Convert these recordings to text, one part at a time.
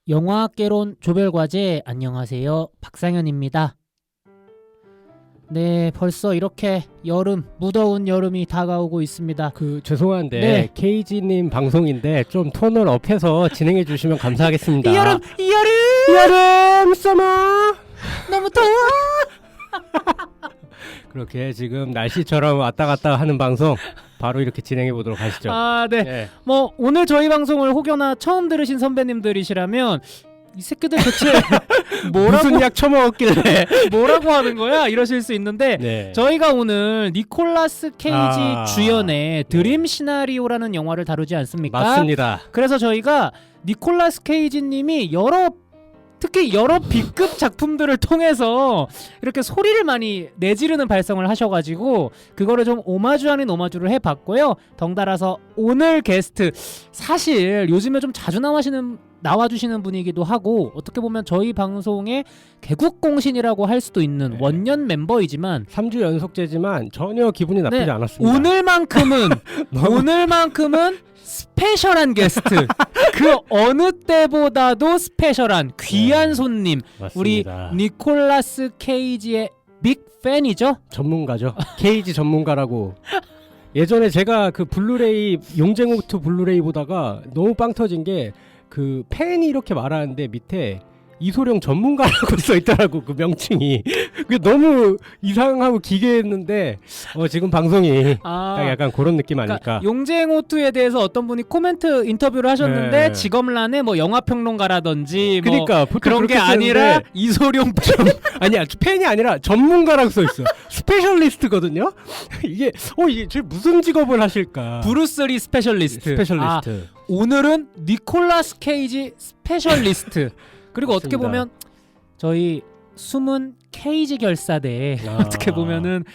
영화학개론 조별과제 안녕하세요. 박상현입니다. 네, 벌써 이렇게 무더운 여름이 다가오고 있습니다. 죄송한데 네. KG님 방송인데 좀 톤을 업해서 진행해 주시면 감사하겠습니다. 이 여름 여름 서머 너무 더워. 그렇게 지금 날씨처럼 왔다 갔다 하는 방송 바로 이렇게 진행해 보도록 하시죠. 네. 네. 뭐 오늘 저희 방송을 혹여나 처음 들으신 선배님들이시라면 이 새끼들 대체 무슨 약 처먹었길래 뭐라고 하는 거야? 이러실 수 있는데 네. 저희가 오늘 니콜라스 케이지 주연의 드림 네. 시나리오라는 영화를 다루지 않습니까? 맞습니다. 그래서 저희가 니콜라스 케이지님이 특히 여러 B급 작품들을 통해서 이렇게 소리를 많이 내지르는 발성을 하셔가지고 그거를 좀 오마주 아닌 오마주를 해봤고요. 덩달아서 오늘 게스트 사실 요즘에 좀 자주 나와주시는 분이기도 하고 어떻게 보면 저희 방송의 개국공신이라고 할 수도 있는 네. 원년 멤버이지만 3주 연속제지만 전혀 기분이 나쁘지 네, 않았습니다. 오늘만큼은 스페셜한 게스트 그 어느 때보다도 스페셜한 귀한 네, 손님 우리 맞습니다. 니콜라스 케이지의 빅 팬이죠? 전문가죠. KG 전문가라고. 예전에 제가 그 블루레이 용쟁호투 블루레이 보다가 너무 빵 터진 게 그 팬이 이렇게 말하는데 밑에 이소룡 전문가라고 써있더라고. 그 명칭이. 그게 너무 이상하고 기괴했는데 지금 방송이 딱 약간 그런 느낌 아닐까. 그러니까 용쟁호투에 대해서 어떤 분이 코멘트 인터뷰를 하셨는데 네. 직업란에 뭐 영화평론가라든지 그러니까 뭐 보통 그런 게 그렇게 아니라 쓰는데 이소룡 아니야 팬이 아니라 전문가라고 써있어. 스페셜리스트거든요. 이게 저 무슨 직업을 하실까. 브루스리 스페셜리스트. 스페셜리스트. 오늘은 니콜라스 케이지 스페셜리스트. 그리고 어떻게 맞습니다. 보면 저희 숨은 케이지 결사대에 어떻게 보면은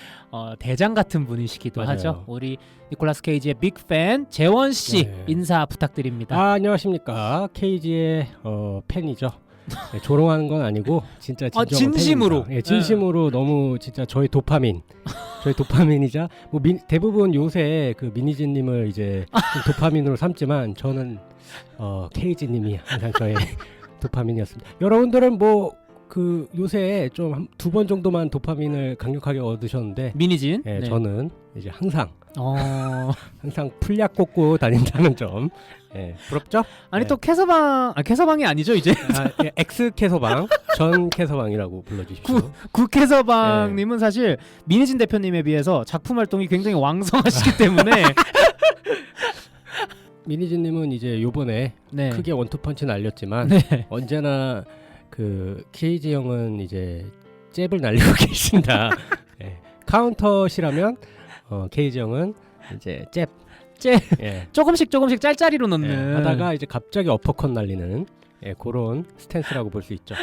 대장 같은 분이시기도 맞아요. 하죠. 우리 니콜라스 케이지의 빅팬 재원 씨 네. 인사 부탁드립니다. 안녕하십니까. KG의 팬이죠. 네, 조롱하는 건 아니고 진짜 진심으로. 팬입니다. 예, 진심으로 너무 진짜 저희 도파민이자 뭐 대부분 요새 그 미니진님을 이제 좀 도파민으로 삼지만 저는 KG님이 항상 저의 도파민이었습니다. 여러분들은 뭐 그 요새 좀 2번 정도만 도파민을 강력하게 얻으셨는데 미니진. 예, 네. 저는 이제 항상 풀약 꽂고 다닌다는 점 부럽죠? 아니 네. 또 캐서방이 아니죠 이제. 엑스 캐서방 전 캐서방이라고 불러주십시오. 국캐서방님은 사실 미니진 대표님에 비해서 작품 활동이 굉장히 왕성하시기 때문에 미니진님은 이제 요번에 네. 크게 원투펀치 날렸지만 네. 언제나 그 KG 형은 이제 잽을 날리고 계신다. 카운터시라면 KG 형은 이제 잽 조금씩 짤짤이로 넣는 하다가 이제 갑자기 어퍼컷 날리는 그런 스탠스라고 볼 수 있죠.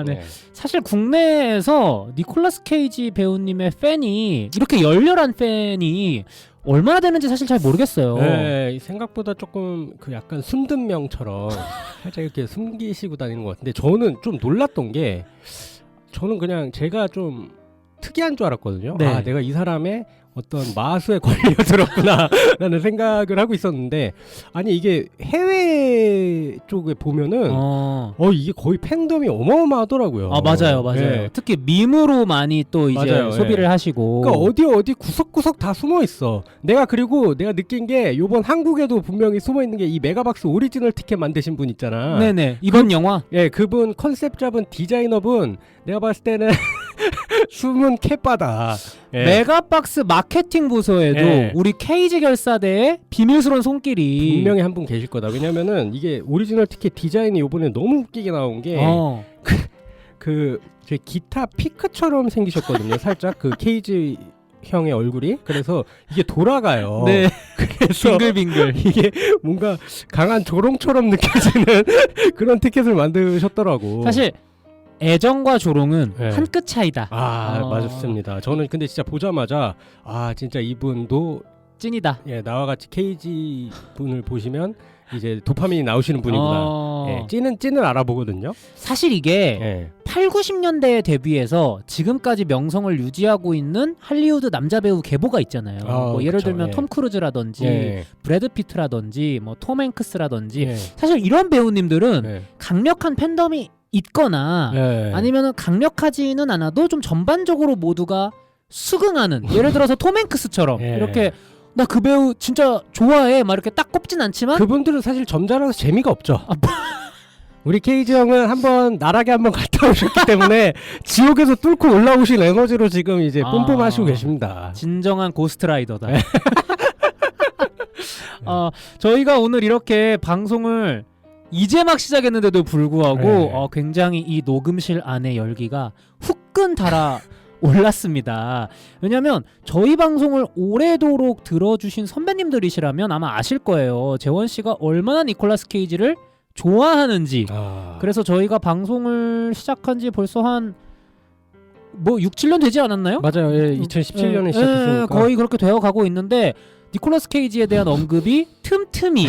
네. 사실 국내에서 니콜라스 케이지 배우님의 팬이 이렇게 열렬한 팬이 얼마나 되는지 사실 잘 모르겠어요. 생각보다 조금 그 약간 숨든 명처럼 살짝 이렇게 숨기시고 다니는 것 같은데 저는 좀 놀랐던 게 저는 그냥 제가 좀 특이한 줄 알았거든요. 네. 내가 이 사람의 어떤 마수에 걸려들었구나 라는 생각을 하고 있었는데 아니 이게 해외 쪽에 보면은 이게 거의 팬덤이 어마어마하더라고요. 맞아요. 네. 특히 밈으로 많이 또 이제 맞아요. 소비를 하시고. 그러니까 어디 구석구석 다 숨어 있어. 내가 느낀 게 요번 한국에도 분명히 숨어 있는 게 이 메가박스 오리지널 티켓 만드신 분 있잖아. 네네. 이번 영화. 그분 컨셉 잡은 디자이너분 내가 봤을 때는 숨은 캣바다. 메가박스 마케팅 부서에도 우리 케이지 결사대의 비밀스러운 손길이 분명히 한 분 계실 거다. 왜냐면은 이게 오리지널 티켓 디자인이 요번에 너무 웃기게 나온 게 제 기타 피크처럼 생기셨거든요. 살짝 그 케이지 형의 얼굴이. 그래서 이게 돌아가요. 네. 그래서 빙글빙글. 이게 뭔가 강한 조롱처럼 느껴지는 그런 티켓을 만드셨더라고. 사실 애정과 조롱은 네. 한 끗 차이다. 맞습니다. 저는 근데 진짜 보자마자 진짜 이분도 찐이다. 예, 나와 같이 케이지 분을 보시면 이제 도파민이 나오시는 분이구나. 예, 찐은 알아보거든요. 사실 이게 예. 8, 90년대에 데뷔해서 지금까지 명성을 유지하고 있는 할리우드 남자 배우 계보가 있잖아요. 뭐 예를 그쵸, 들면 예. 톰 크루즈라든지 예. 브래드 피트라든지 뭐 톰 행크스라든지 예. 사실 이런 배우님들은 예. 강력한 팬덤이 있거나 예. 아니면은 강력하지는 않아도 좀 전반적으로 모두가 수긍하는 예를 들어서 톰 행크스처럼 예. 이렇게 나 그 배우 진짜 좋아해 막 이렇게 딱 꼽진 않지만 그분들은 사실 점잖아서 재미가 없죠. 아, 우리 케이지 형은 한번 나락에 한번 갔다 오셨기 때문에 지옥에서 뚫고 올라오신 에너지로 지금 이제 뿜뿜하시고 계십니다. 진정한 고스트라이더다. 저희가 오늘 이렇게 방송을 이제 막 시작했는데도 불구하고 네. 굉장히 이 녹음실 안의 열기가 후끈 달아 올랐습니다. 왜냐면 저희 방송을 오래도록 들어주신 선배님들이시라면 아마 아실 거예요. 재원 씨가 얼마나 니콜라스 케이지를 좋아하는지. 그래서 저희가 방송을 시작한 지 벌써 한 뭐 6, 7년 되지 않았나요? 맞아요. 예, 2017년에 시작했으니까 거의 그렇게 되어 가고 있는데 니콜라스 케이지에 대한 언급이 틈틈이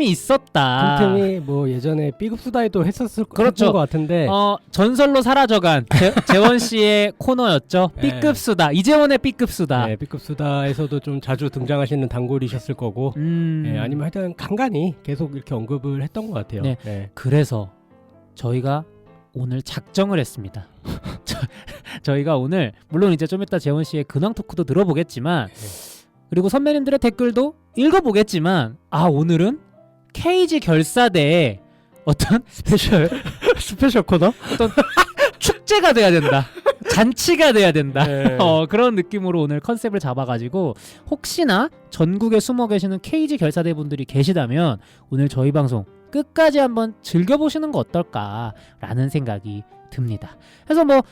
있었다. 틈틈이 뭐 예전에 B급 수다에도 했었을 그렇죠. 것 같은데 전설로 사라져간 재원 씨의 코너였죠. 네. B급 수다. 이재원의 B급 수다. 네, B급 수다에서도 좀 자주 등장하시는 단골이셨을 거고 예, 아니면 하여튼 간간히 계속 이렇게 언급을 했던 것 같아요. 네. 예. 그래서 저희가 오늘 작정을 했습니다. 저희가 오늘 물론 이제 좀 이따 재원 씨의 근황 토크도 들어보겠지만 그리고 선배님들의 댓글도 읽어보겠지만 오늘은 케이지 결사대에 어떤 스페셜 코너? 어떤 축제가 돼야 된다. 잔치가 돼야 된다. 네. 그런 느낌으로 오늘 컨셉을 잡아가지고 혹시나 전국에 숨어 계시는 케이지 결사대 분들이 계시다면 오늘 저희 방송 끝까지 한번 즐겨보시는 거 어떨까라는 생각이 듭니다. 그래서 뭐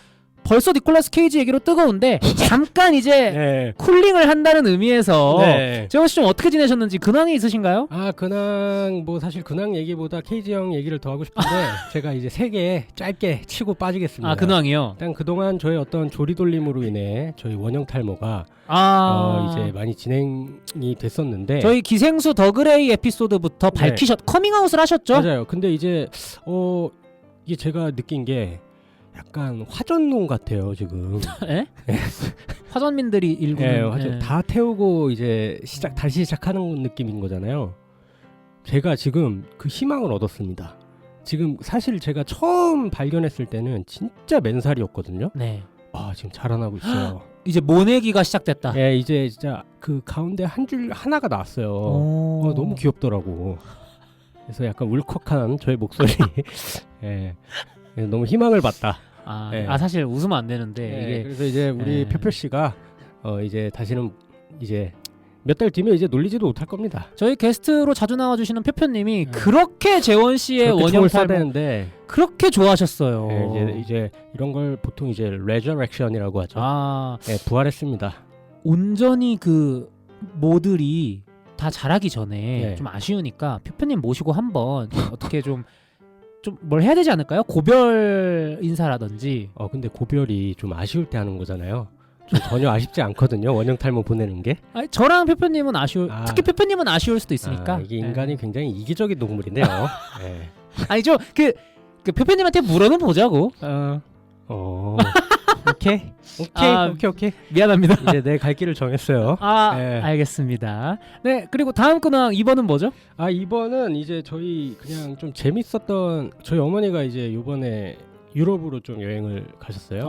벌써 니콜라스 케이지 얘기로 뜨거운데 잠깐 이제 네. 쿨링을 한다는 의미에서 네. 재원 씨 좀 어떻게 지내셨는지 근황이 있으신가요? 근황 뭐 사실 근황 얘기보다 케이지 형 얘기를 더 하고 싶은데 제가 이제 3개 짧게 치고 빠지겠습니다. 근황이요? 일단 그동안 저희 어떤 조리돌림으로 인해 저희 원형 탈모가 이제 많이 진행이 됐었는데 저희 기생수 더그레이 에피소드부터 커밍아웃을 하셨죠? 맞아요. 근데 이제 이게 제가 느낀 게 약간 화전농 같아요 지금. 에? 화전민들이 일구는 다 태우고 이제 다시 시작하는 느낌인 거잖아요. 제가 지금 그 희망을 얻었습니다. 지금 사실 제가 처음 발견했을 때는 진짜 맨살이었거든요. 네. 지금 자라나고 있어요. 이제 모내기가 시작됐다. 예, 이제 진짜 그 가운데 한 줄 하나가 나왔어요. 너무 귀엽더라고. 그래서 약간 울컥한 저의 목소리. 예, 너무 희망을 받다. 사실 웃으면 안 되는데 이게 그래서 이제 우리 표표 씨가 이제 다시는 이제 몇 달 뒤면 이제 놀리지도 못할 겁니다. 저희 게스트로 자주 나와주시는 표표님이 그렇게 재원 씨의 원형 탈모 그렇게 좋아하셨어요. 이제 이런 걸 보통 이제 레저렉션이라고 하죠. 부활했습니다. 온전히 그 모들이 다 자라기 전에 좀 아쉬우니까 표표님 모시고 한번 어떻게 좀 뭘 해야 되지 않을까요? 고별 인사라든지. 근데 고별이 좀 아쉬울 때 하는 거잖아요. 좀 전혀 아쉽지 않거든요. 원형 탈모 보내는 게. 저랑 표표님은 특히 표표님은 아쉬울 수도 있으니까. 이게 인간이 굉장히 이기적인 동물이네요. 네. 아니죠. 그 표표님한테 물어는 보자고. 오케이. 미안합니다. 이제 내 갈 길을 정했어요. 알겠습니다. 네, 그리고 다음 근황 2번은 뭐죠? 2번은 이제 저희 그냥 좀 재밌었던 저희 어머니가 이제 요번에 유럽으로 좀 여행을 가셨어요.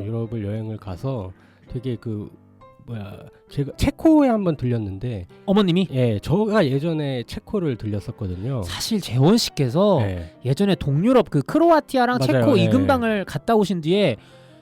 유럽을 여행을 가서 되게 제가 체코에 한번 들렸는데 어머님이 저가 예전에 체코를 들렸었거든요. 사실 재원 씨께서 예전에 동유럽 그 크로아티아랑 맞아요. 체코 이근방을 갔다 오신 뒤에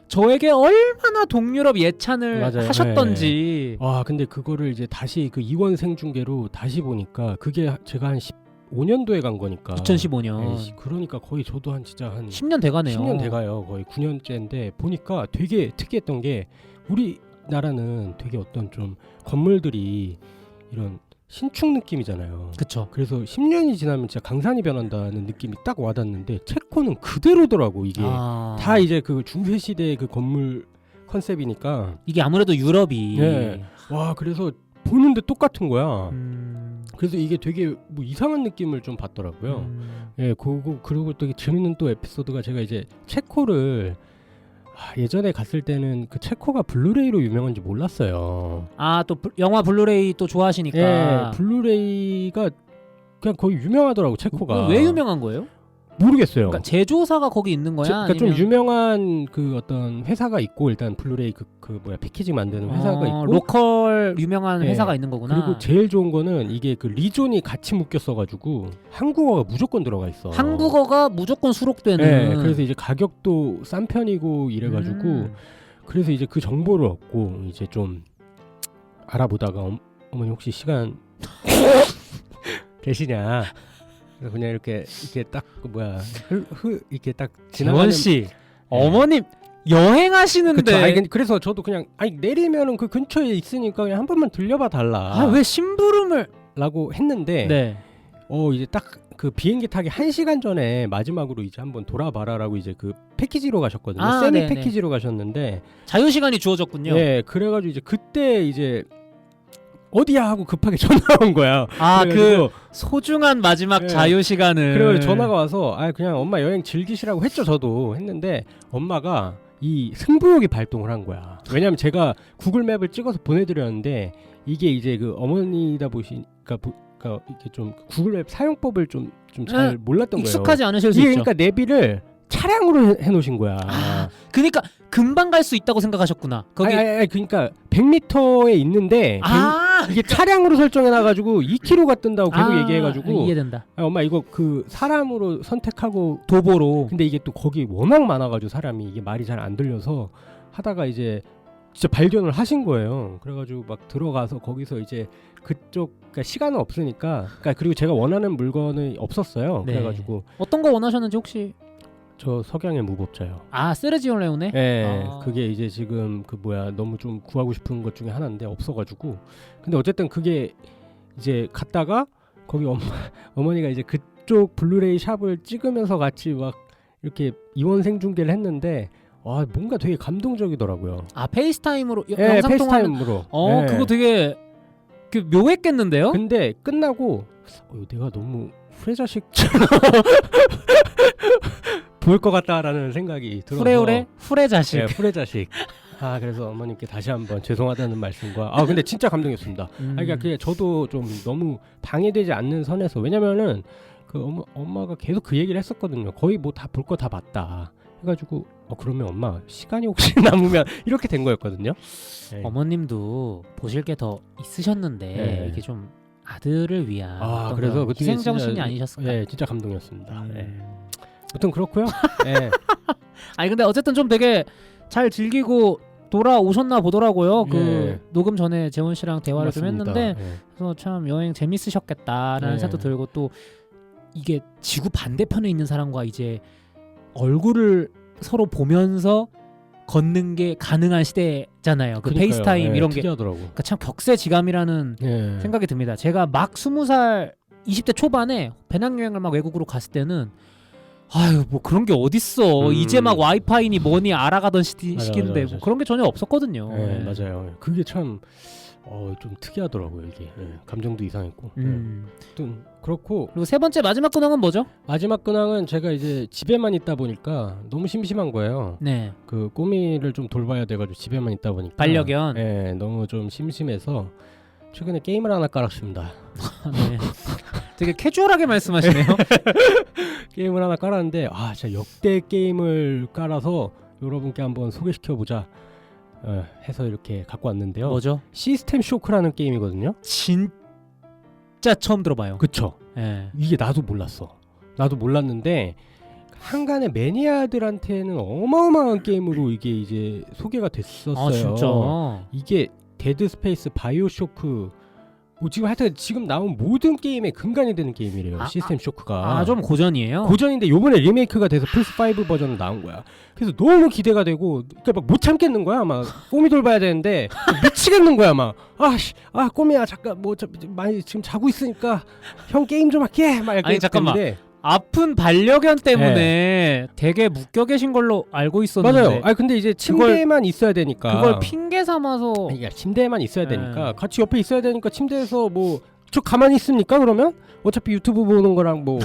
저에게 얼마나 동유럽 예찬을 하셨던지. 근데 그거를 이제 다시 그 이원 생중계로 다시 보니까 그게 제가 한 15년도에 간 거니까 2015년. 그러니까 거의 저도 한 10년 돼가네요. 10년 돼가요. 거의 9년째인데 보니까 되게 특이했던 게 우리나라는 되게 어떤 좀 건물들이 이런 신축 느낌이잖아요. 그쵸. 그래서 10년이 지나면 진짜 강산이 변한다는 느낌이 딱 와닿는데 체코는 그대로더라고. 이게 다 이제 그 중세 시대의 그 건물 컨셉이니까 이게 아무래도 유럽이 그래서 보는데 똑같은 거야. 음. 그래서 이게 되게 뭐 이상한 느낌을 좀 받더라고요. 예, 그리고 또 재밌는 또 에피소드가 제가 이제 체코를 예전에 갔을 때는 그 체코가 블루레이로 유명한지 몰랐어요. 아, 또 영화 블루레이 또 좋아하시니까. 예, 블루레이가 그냥 거의 유명하더라고 체코가. 왜 유명한 거예요? 모르겠어요. 그러니까 제조사가 거기 있는 거야? 그러니까 좀 아니면 유명한 그 어떤 회사가 있고 일단 블루레이 그 뭐야 패키징 만드는 회사가 있고 로컬 유명한 네. 회사가 있는 거구나. 그리고 제일 좋은 거는 이게 그 리존이 같이 묶였어가지고 한국어가 무조건 들어가 있어. 한국어가 무조건 수록되는. 네, 그래서 이제 가격도 싼 편이고 이래가지고 그래서 이제 그 정보를 얻고 이제 좀 알아보다가 어머니 혹시 시간 되시냐? 그래서 그냥 이렇게 딱 그 뭐야 이렇게 딱 지나가는 재원 씨, 어머님 여행하시는데. 그쵸. 아니, 그래서 저도 그냥 내리면은 그 근처에 있으니까 그냥 한 번만 들려봐 달라. 아, 왜 심부름을? 라고 했는데 네. 이제 딱 그 비행기 타기 1시간 전에 마지막으로 이제 한번 돌아봐라라고 이제 그 패키지로 가셨거든요. 아, 세미 네네. 패키지로 가셨는데 자유 시간이 주어졌군요. 네, 그래가지고 이제 그때 이제 어디야 하고 급하게 전화가 온 거야. 아, 그 그래가지고 소중한 마지막 네. 자유 시간을. 그래서 전화가 와서 그냥 엄마 여행 즐기시라고 했죠. 저도 했는데 엄마가 이 승부욕이 발동을 한 거야. 왜냐면 제가 구글맵을 찍어서 보내드렸는데 이게 이제 그 어머니다 보시니까 그러니까 이렇게 좀 구글맵 사용법을 좀 잘 몰랐던 익숙하지 거예요. 않으실 수 이게 있죠. 그러니까 내비를 차량으로 해놓으신 거야. 그러니까 금방 갈 수 있다고 생각하셨구나. 거기. 그러니까 100m에 있는데 이게 차량으로 설정해놔가지고 2km가 뜬다고 계속 얘기해가지고 이해된다. 엄마 이거 그 사람으로 선택하고 도보로. 근데 이게 또 거기 워낙 많아가지고 사람이 이게 말이 잘 안 들려서 하다가 이제 진짜 발견을 하신 거예요. 그래가지고 막 들어가서 거기서 이제 그러니까 시간은 없으니까 그리고 제가 원하는 물건은 없었어요. 네. 그래가지고 어떤 거 원하셨는지 혹시? 저 석양의 무법자요. 아, 세르지오 레오네? 네, 아. 그게 이제 지금 그 뭐야 너무 좀 구하고 싶은 것 중에 하나인데 없어가지고 근데 어쨌든 그게 이제 갔다가 거기 어머니가 이제 그쪽 블루레이 샵을 찍으면서 같이 막 이렇게 이원 생중계를 했는데 뭔가 되게 감동적이더라고요. 아, 페이스타임으로 네, 영상 통화는. 페이스타임으로. 네. 그거 되게 묘했겠는데요? 근데 끝나고 내가 너무 후레자식처럼 보일 것 같다라는 생각이 들어서 후레자식. 네, 후레자식. 그래서 어머님께 다시 한번 죄송하다는 말씀과 근데 진짜 감동했습니다. 그러니까 그게 저도 좀 너무 방해되지 않는 선에서 왜냐면은 그 엄마가 계속 그 얘기를 했었거든요. 거의 뭐 다 볼 거 다 봤다. 해가지고 그러면 엄마 시간이 혹시 남으면 이렇게 된 거였거든요. 네. 어머님도 보실 게 더 있으셨는데 네. 이게 좀 아들을 위한 어떤 그래서 그런 그때 희생 정신이 진짜, 아니셨을까? 네, 진짜 감동이었습니다. 네. 아무튼 그렇고요. 네. 아니 근데 어쨌든 좀 되게 잘 즐기고 돌아오셨나 보더라고요. 그 네. 녹음 전에 재원 씨랑 대화를 좀 맞습니다. 했는데 네. 그래서 참 여행 재밌으셨겠다라는 네. 생각도 들고 또 이게 지구 반대편에 있는 사람과 이제 얼굴을 서로 보면서 걷는 게 가능한 시대잖아요. 그 그러니까요. 페이스타임 네, 이런 게 특이하더라고. 그러니까 참 격세지감이라는 네. 생각이 듭니다. 제가 막 20살 20대 초반에 배낭여행을 막 외국으로 갔을 때는 뭐 그런 게 어딨어. 이제 막 와이파이니 뭐니 알아가던 시기인데 맞아. 뭐 그런 게 전혀 없었거든요. 네, 맞아요. 그게 참 좀 특이하더라고요. 이게 감정도 이상했고. 아무튼 그렇고 그리고 세 번째 마지막 근황은 뭐죠? 마지막 근황은 제가 이제 집에만 있다 보니까 너무 심심한 거예요. 네. 그 꼬미를 좀 돌봐야 돼가지고 집에만 있다 보니까 반려견. 네, 너무 좀 심심해서 최근에 게임을 하나 깔았습니다. 네. 되게 캐주얼하게 말씀하시네요. 게임을 하나 깔았는데 진짜 역대 게임을 깔아서 여러분께 한번 소개시켜보자 해서 이렇게 갖고 왔는데요. 뭐죠? 시스템 쇼크라는 게임이거든요. 진짜 처음 들어봐요. 그쵸? 네. 이게 나도 몰랐어. 나도 몰랐는데 한간의 매니아들한테는 어마어마한 게임으로 이게 이제 소개가 됐었어요. 진짜. 이게 데드 스페이스, 바이오쇼크 지금 하여튼 지금 나온 모든 게임의 근간이 되는 게임이래요. 시스템 쇼크가. 좀 고전이에요? 고전인데 요번에 리메이크가 돼서 플스5 버전으로 나온 거야. 그래서 너무 기대가 되고 그러니까 막 못 참겠는 거야. 막 꼬미 돌봐야 되는데 미치겠는 거야. 막 꼬미야 잠깐 많이 지금 자고 있으니까 형 게임 좀 할게. 막 이렇게 아니 잠깐만. 됐는데, 아픈 반려견 때문에 되게 묶여 계신 걸로 알고 있었는데 맞아요. 아 근데 이제 침대에만 있어야 되니까 그걸 핑계 삼아서 그러니까 침대에만 있어야 되니까 네. 같이 옆에 있어야 되니까 침대에서 뭐 저 가만히 있습니까 그러면? 어차피 유튜브 보는 거랑 뭐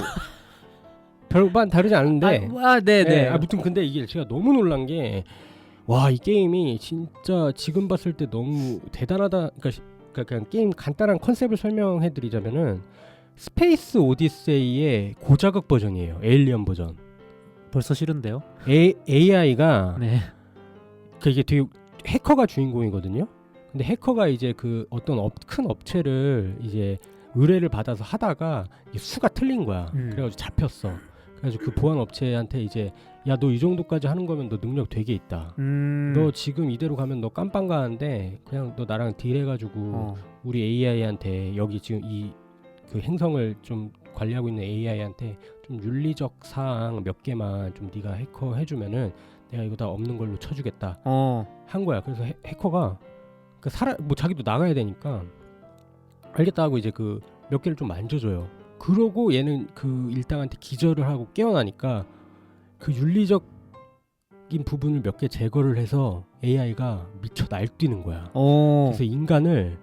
별반 다르지 않은데 네네. 아무튼 근데 이게 제가 너무 놀란 게 와 이 게임이 진짜 지금 봤을 때 너무 대단하다. 그러니까 그냥 게임 간단한 컨셉을 설명해 드리자면은 스페이스 오디세이의 고자극 버전이에요. 에일리언 버전. 벌써 싫은데요? AI가 네. 이게 되게 해커가 주인공이거든요. 근데 해커가 이제 그 어떤 큰 업체를 이제 의뢰를 받아서 하다가 이게 수가 틀린 거야. 그래가지고 잡혔어. 그래가지고 그 보안 업체한테 이제 야 너 이 정도까지 하는 거면 너 능력 되게 있다. 너 지금 이대로 가면 너 깜빵 가는데 그냥 너 나랑 딜해가지고 우리 AI한테 여기 지금 이 그 행성을 좀 관리하고 있는 AI한테 좀 윤리적 사항 몇 개만 좀 네가 해커 해주면은 내가 이거 다 없는 걸로 쳐주겠다 한 거야. 그래서 해커가 그 뭐 자기도 나가야 되니까 알겠다 하고 이제 그 몇 개를 좀 만져줘요. 그러고 얘는 그 일당한테 기절을 하고 깨어나니까 그 윤리적인 부분을 몇 개 제거를 해서 AI가 미쳐 날뛰는 거야. 그래서 인간을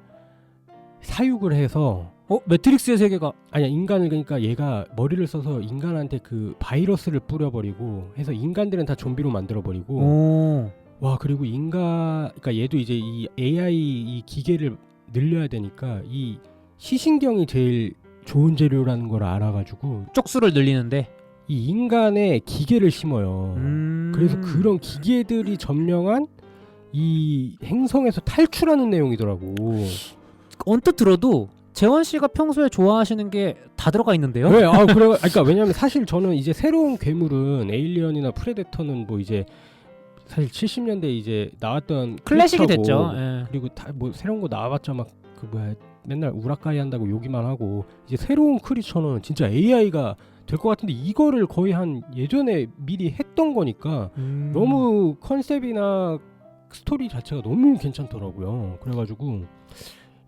사육을 해서 매트릭스의 세계가 아니야 인간을 그러니까 얘가 머리를 써서 인간한테 그 바이러스를 뿌려버리고 해서 인간들은 다 좀비로 만들어버리고 와 그리고 그러니까 얘도 이제 이 AI 이 기계를 늘려야 되니까 이 시신경이 제일 좋은 재료라는 걸 알아가지고 쪽수를 늘리는데 이 인간의 기계를 심어요. 그래서 그런 기계들이 점령한 이 행성에서 탈출하는 내용이더라고. 언뜻 들어도 재원 씨가 평소에 좋아하시는 게 다 들어가 있는데요? 네, 그러니까 왜냐면 사실 저는 이제 새로운 괴물은 에일리언이나 프레데터는 뭐 이제 사실 70년대 이제 나왔던 클래식이 크리처고, 됐죠. 예. 그리고 다 뭐 새로운 거 나와봤자 막 그 뭐야 맨날 우라카이 한다고 욕이만 하고 이제 새로운 크리처는 진짜 AI가 될 것 같은데 이거를 거의 한 예전에 미리 했던 거니까 너무 컨셉이나 스토리 자체가 너무 괜찮더라고요. 그래가지고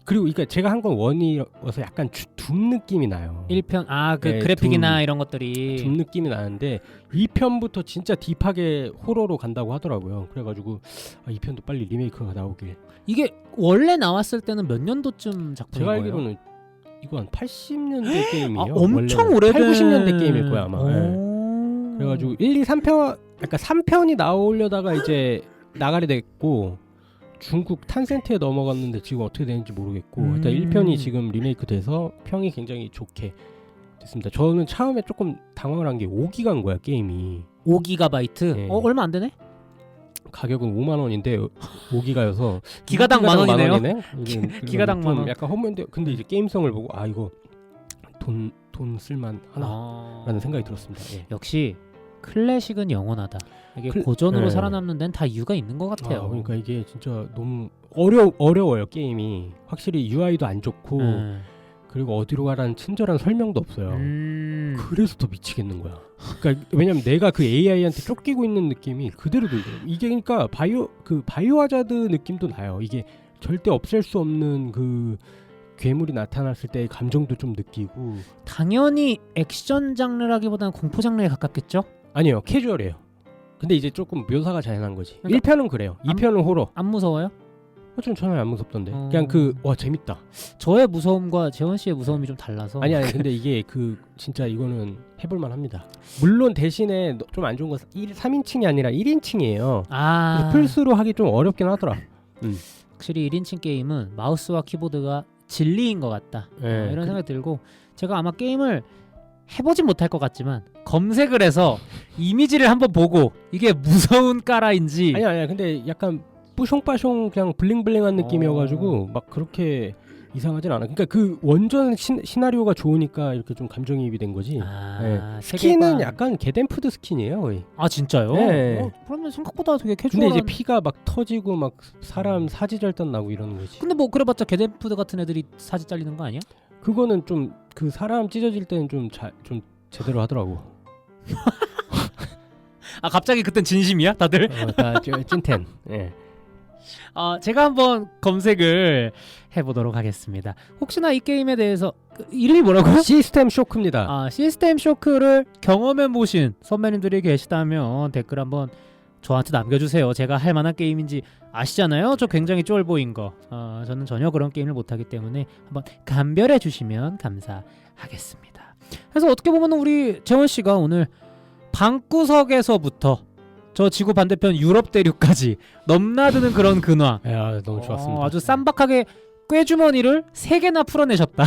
그리고 그러니까 제가 한 건 원이어서 약간 둠 느낌이 나요. 1편 그 네, 그래픽이나 이런 것들이 둠 느낌이 나는데 2편부터 진짜 딥하게 호러로 간다고 하더라고요. 그래가지고 2편도 빨리 리메이크가 나오길. 이게 원래 나왔을 때는 몇 년도쯤 작품인 제가 거예요? 알기로는 이거 한 80년대 게임이에요. 엄청 원래는. 오래된 8, 90년대 게임일 거야 아마. 그래가지고 1, 2, 3편 그러니까 3편이 나오려다가 이제 나가게 됐고 중국 탄센트에 넘어갔는데 지금 어떻게 되는지 모르겠고 일단 1편이 지금 리메이크 돼서 평이 굉장히 좋게 됐습니다. 저는 처음에 조금 당황을 한 게 5기가인 거야 게임이. 5GB? 네. 얼마 안 되네? 가격은 5만 원인데 5기가여서 기가당 만 원이네요. 기가당 만 원. 약간 허무한데 근데 이제 게임성을 보고 이거 돈 쓸만 하나라는 생각이 들었습니다. 예. 역시 클래식은 영원하다. 이게 네. 고전으로 살아남는 데는 다 이유가 있는 것 같아요. 그러니까 이게 진짜 너무 어려워요 게임이. 확실히 UI도 안 좋고 그리고 어디로 가라는 친절한 설명도 없어요. 그래서 더 미치겠는 거야. 그러니까 왜냐면 내가 그 AI한테 쫓기고 있는 느낌이 그대로 들더라고. 이게 그러니까 바이오하자드 느낌도 나요. 이게 절대 없앨 수 없는 그 괴물이 나타났을 때의 감정도 좀 느끼고. 당연히 액션 장르라기보다는 공포 장르에 가깝겠죠? 아니요 캐주얼이에요. 근데 이제 조금 묘사가 잔인한 거지. 그러니까 1편은 그래요. 2편은 호러. 안 무서워요? 좀 전혀 안 무섭던데. 그냥 와 재밌다. 저의 무서움과 재원 씨의 무서움이 좀 달라서. 아니 근데 이게 진짜 이거는 해볼만 합니다. 물론 대신에 좀 안 좋은 건 3인칭이 아니라 1인칭이에요. 그래서 플스로 하기 좀 어렵긴 하더라. 확실히 1인칭 게임은 마우스와 키보드가 진리인 것 같다. 네, 이런 생각이 들고 제가 아마 게임을 해보진 못할 것 같지만 검색을 해서 이미지를 한번 보고 이게 무서운 까라인지 아니야 근데 약간 뿌숑빠숑 그냥 블링블링한 느낌이어가지고 막 그렇게 이상하진 않아. 그러니까 그 원전 시나리오가 좋으니까 이렇게 좀 감정이입이 된 거지. 네. 스킨은 약간 게덴푸드 스킨이에요 거의. 진짜요? 네. 그러면 생각보다 되게 캐주얼한. 근데 이제 피가 막 터지고 막 사람 사지절단 나고 이러는 거지. 근데 뭐 그래봤자 게덴푸드 같은 애들이 사지 잘리는 거 아니야? 그거는 좀 그 사람 찢어질 때는 좀 제대로 하더라고. 갑자기 그땐 진심이야 다들? 다 찐텐. 예. 제가 한번 검색을 해보도록 하겠습니다. 혹시나 이 게임에 대해서 이름이 뭐라고요? 시스템 쇼크입니다. 아, 시스템 쇼크를 경험해 보신 선배님들이 계시다면 댓글 한번 저한테 남겨주세요. 제가 할 만한 게임인지 아시잖아요. 저 굉장히 쫄보인 거. 저는 전혀 그런 게임을 못하기 때문에 한번 감별해 주시면 감사하겠습니다. 그래서 어떻게 보면 우리 재원 씨가 오늘 방구석에서부터 저 지구 반대편 유럽 대륙까지 넘나드는 그런 근황. 야, 너무 좋았습니다. 아주 쌈박하게 꾀주머니를 3개나 풀어내셨다.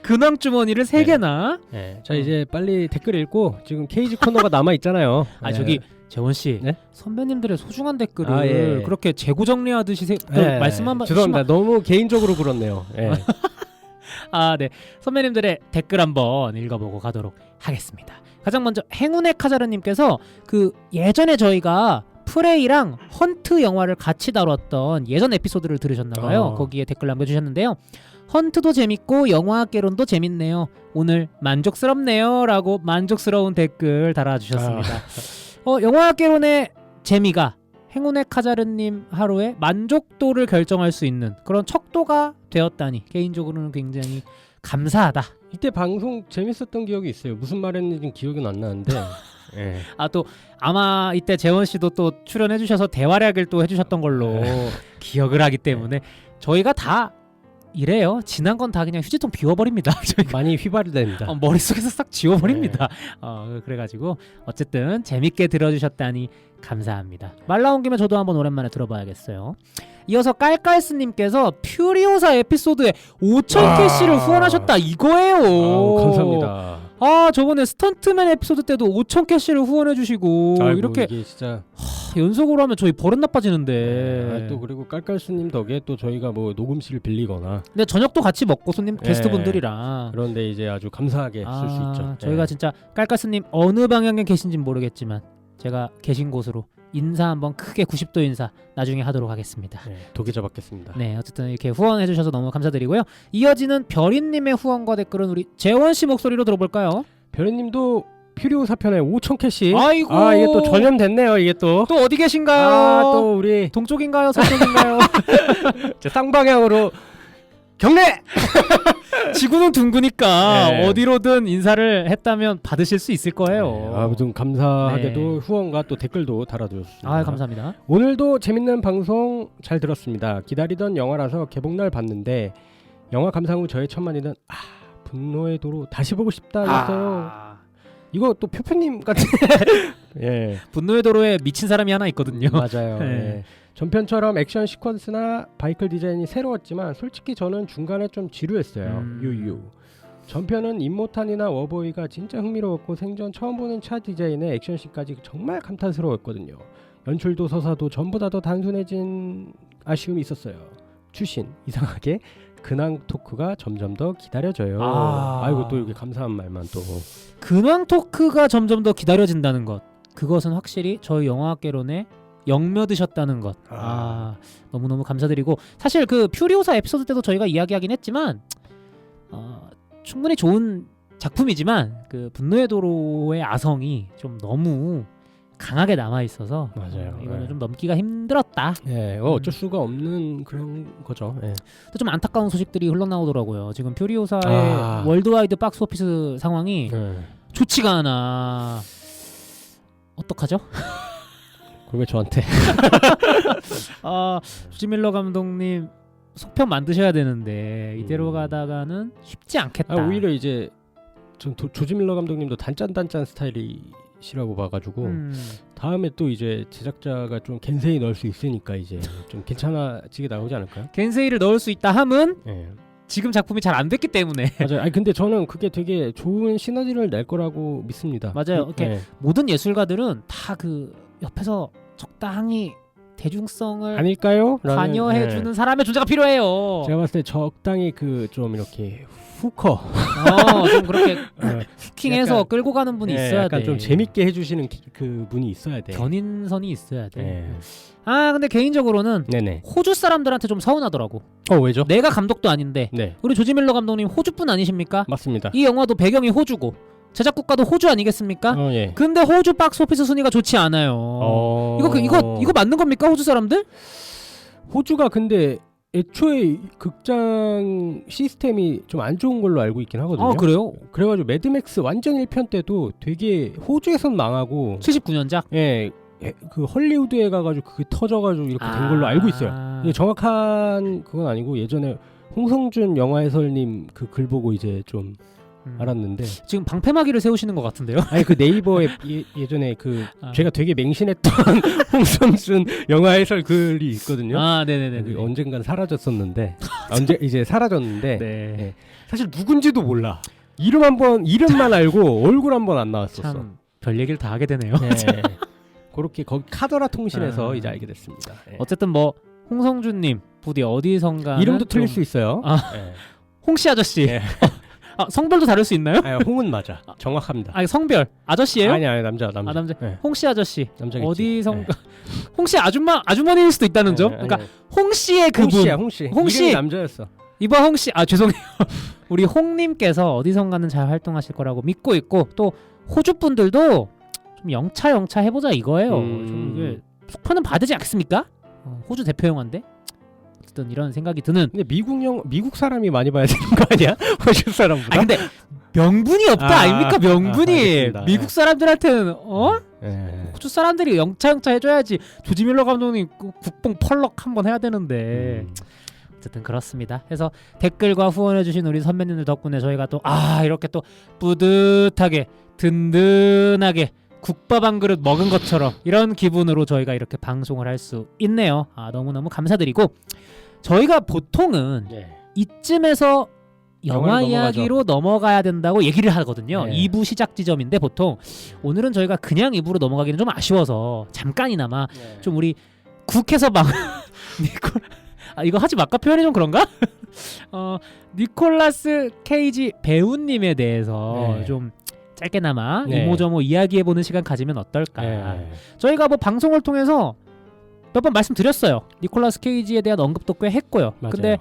근황 주머니를 3개나. 네. 자, 이제 빨리 댓글 읽고 지금 케이지 코너가 남아 있잖아요. 아, 저기 재원 씨, 네? 선배님들의 소중한 댓글을 아, 예. 그렇게 재고 정리하듯이 말씀만 죄송합니다. 너무 개인적으로 그렇네요. 예. 아, 네. 선배님들의 댓글 한번 읽어보고 가도록 하겠습니다. 가장 먼저 행운의 카자르님께서 그 예전에 저희가 프레이랑 헌트 영화를 같이 다뤘던 예전 에피소드를 들으셨나봐요. 거기에 댓글 남겨주셨는데요. 헌트도 재밌고 영화학개론도 재밌네요. 오늘 만족스럽네요 라고 만족스러운 댓글 달아주셨습니다. 영화학개론의 재미가 행운의 카자르님 하루에 만족도를 결정할 수 있는 그런 척도가 되었다니 개인적으로는 굉장히 감사하다. 이때 방송 재밌었던 기억이 있어요. 무슨 말했는지 기억은 안 나는데. 예. 아, 또 아마 이때 재원 씨도 또 출연해 주셔서 대활약을 또 해주셨던 걸로 기억을 하기 때문에 저희가 다 이래요. 지난 건 다 그냥 휴지통 비워버립니다. 저희가 많이 휘발유됩니다. 머릿속에서 싹 지워버립니다. 그래가지고 어쨌든 재밌게 들어주셨다니 감사합니다. 말 나온 김에 저도 한번 오랜만에 들어봐야겠어요. 이어서 깔깔스님께서 퓨리오사 에피소드에 5,000 캐시를 후원하셨다 이거예요. 감사합니다. 아, 저번에 스턴트맨 에피소드 때도 5,000 캐시를 후원해주시고 이렇게 이게 진짜 연속으로 하면 저희 버릇 나빠지는데. 또 그리고 깔깔스님 덕에 또 저희가 뭐 녹음실을 빌리거나. 근데 저녁도 같이 먹고 손님 게스트분들이랑. 그런데 이제 아주 감사하게 쓸 수 있죠. 저희가 진짜 깔깔스님 어느 방향에 계신지는 모르겠지만 제가 계신 곳으로 인사 한번 크게 90도 인사 나중에 하도록 하겠습니다. 독이 잡았겠습니다. 네, 어쨌든 이렇게 후원해 주셔서 너무 감사드리고요. 이어지는 별이님의 후원과 댓글은 우리 재원 씨 목소리로 들어볼까요? 별이님도 퓨리오사 편에 5,000 캐시. 아이고. 이게 또 전염됐네요. 이게 또 어디 계신가요? 또 우리 동쪽인가요? 서쪽인가요? 쌍방향으로 경례. 지구는 둥그니까 네. 어디로든 인사를 했다면 받으실 수 있을 거예요. 아무튼 감사하게도 후원과 또 댓글도 달아주셨습니다. 감사합니다. 오늘도 재밌는 방송 잘 들었습니다. 기다리던 영화라서 개봉날 봤는데 영화 감상 후 저의 천만이는 분노의 도로 다시 보고 싶다 했어요. 이거 또 표표님 같은 예. 분노의 도로에 미친 사람이 하나 있거든요. 맞아요. 네. 예. 전편처럼 액션 시퀀스나 바이클 디자인이 새로웠지만 솔직히 저는 중간에 좀 지루했어요. 유유. 전편은 임모탄이나 워보이가 진짜 흥미로웠고 생전 처음 보는 차 디자인의 액션씬까지 정말 감탄스러웠거든요. 연출도 서사도 전보다 더 단순해진 아쉬움이 있었어요. 출신 이상하게 근황 토크가 점점 더 기다려져요. 아이고 또 이렇게 감사한 말만 또. 근황 토크가 점점 더 기다려진다는 것. 그것은 확실히 저희 영화학개론에 영며드셨다는 것. 너무너무 감사드리고 사실 그 퓨리오사 에피소드 때도 저희가 이야기하긴 했지만 충분히 좋은 작품이지만 그 분노의 도로의 아성이 좀 너무 강하게 남아 있어서 맞아요. 이거는 좀 넘기가 힘들었다. 어쩔 수가 없는 그런 거죠. 근데 좀 안타까운 소식들이 흘러나오더라고요. 지금 퓨리오사의 월드와이드 박스 오피스 상황이 좋지가 않아. 어떡하죠? 그걸 왜 저한테? 조지 밀러 감독님 속편 만드셔야 되는데 이대로 가다가는 쉽지 않겠다. 오히려 이제 전 조지 밀러 감독님도 단짠 스타일이시라고 봐가지고 다음에 또 이제 제작자가 좀 겐세이 넣을 수 있으니까 이제 좀 괜찮아지게 나오지 않을까요? 겐세이를 넣을 수 있다 함은 네. 지금 작품이 잘 안 됐기 때문에. 맞아요. 근데 저는 그게 되게 좋은 시너지를 낼 거라고 믿습니다. 맞아요. 이렇게 모든 예술가들은 다 그 옆에서 적당히 대중성을 아닐까요? 관여해주는 사람의 존재가 필요해요. 제가 봤을 때 적당히 그 좀 이렇게 후커 좀 그렇게 후킹해서 끌고 가는 분이 있어야 돼. 약간 좀 재밌게 해주시는 그 분이 있어야 돼. 견인선이 있어야 돼. 근데 개인적으로는 호주 사람들한테 좀 서운하더라고. 왜죠? 내가 감독도 아닌데 우리 조지 밀러 감독님 호주분 아니십니까? 맞습니다. 이 영화도 배경이 호주고 제작 국가도 호주 아니겠습니까? 예. 근데 호주 박스 오피스 순위가 좋지 않아요. 이거 맞는 겁니까 호주 사람들? 호주가 근데 애초에 극장 시스템이 좀 안 좋은 걸로 알고 있긴 하거든요. 아 그래요? 그래가지고 매드맥스 완전 1편 때도 되게 호주에선 망하고 79년작? 예, 그 헐리우드에 가가지고 그게 터져가지고 이렇게 된 걸로 알고 있어요. 이게 정확한 그건 아니고 예전에 홍성준 영화 해설님 그 글 보고 이제 좀 알았는데 지금 방패막이를 세우시는 것 같은데요? 아니 그 네이버에 예전에 그 아. 제가 되게 맹신했던 홍성준 영화 해설 글이 있거든요. 아 네네네. 그 언젠간 사라졌었는데 언제 이제 사라졌는데 네. 예. 사실 누군지도 몰라. 이름만 알고 얼굴 한 번 안 나왔었어. 참 별 얘기를 다 하게 되네요. 네. 그렇게 거기 카더라 통신에서 아. 이제 알게 됐습니다. 예. 어쨌든 뭐 홍성준님 부디 어디선가 이름도 틀릴 수 있어요. 아. 예. 홍씨 아저씨. 예. 아, 성별도 다를 수 있나요? 아니, 홍은 맞아. 정확합니다. 아 성별 아저씨예요? 아니 남자. 아 남자. 예. 홍씨 아저씨. 남자겠지. 어디선 예. 홍씨 아주머니일 수도 있다는 점. 아니, 그러니까 홍씨의 그분. 홍씨. 홍씨. 이름이 남자였어. 이번 홍씨 아 죄송해요. 우리 홍님께서 어디선가는 잘 활동하실 거라고 믿고 있고 또 호주 분들도 좀 영차 해보자 이거예요. 좀 이게 속편은 받으지 않겠습니까? 호주 대표 영화인데 어쨌든 이런 생각이 드는. 근데 미국 사람이 많이 봐야 되는 거 아니야? 호주 사람보다. 아 근데 명분이 없다 아닙니까 명분이. 알겠습니다. 미국 사람들한테는 예. 호주 사람들이 영차 해줘야지. 조지 밀러 감독님 국뽕 펄럭 한번 해야 되는데. 어쨌든 그렇습니다. 해서 댓글과 후원해주신 우리 선배님들 덕분에 저희가 또 이렇게 또 뿌듯하게 든든하게 국밥 한 그릇 먹은 것처럼 이런 기분으로 저희가 이렇게 방송을 할 수 있네요. 너무너무 감사드리고 저희가 보통은 예. 이쯤에서 영화 영화로 이야기로 넘어가야 된다고 얘기를 하거든요. 네. 2부 시작 지점인데 보통 오늘은 저희가 그냥 2부로 넘어가기는 좀 아쉬워서 잠깐이나마 예. 좀 우리 국에서 막 이거 하지 말까 표현이 좀 그런가? 니콜라스 케이지 배우님에 대해서 네. 좀 짧게나마 네. 이모저모 이야기해보는 시간 가지면 어떨까? 예. 저희가 뭐 방송을 통해서 몇 번 말씀드렸어요. 니콜라스 케이지에 대한 언급도 꽤 했고요. 맞아요. 근데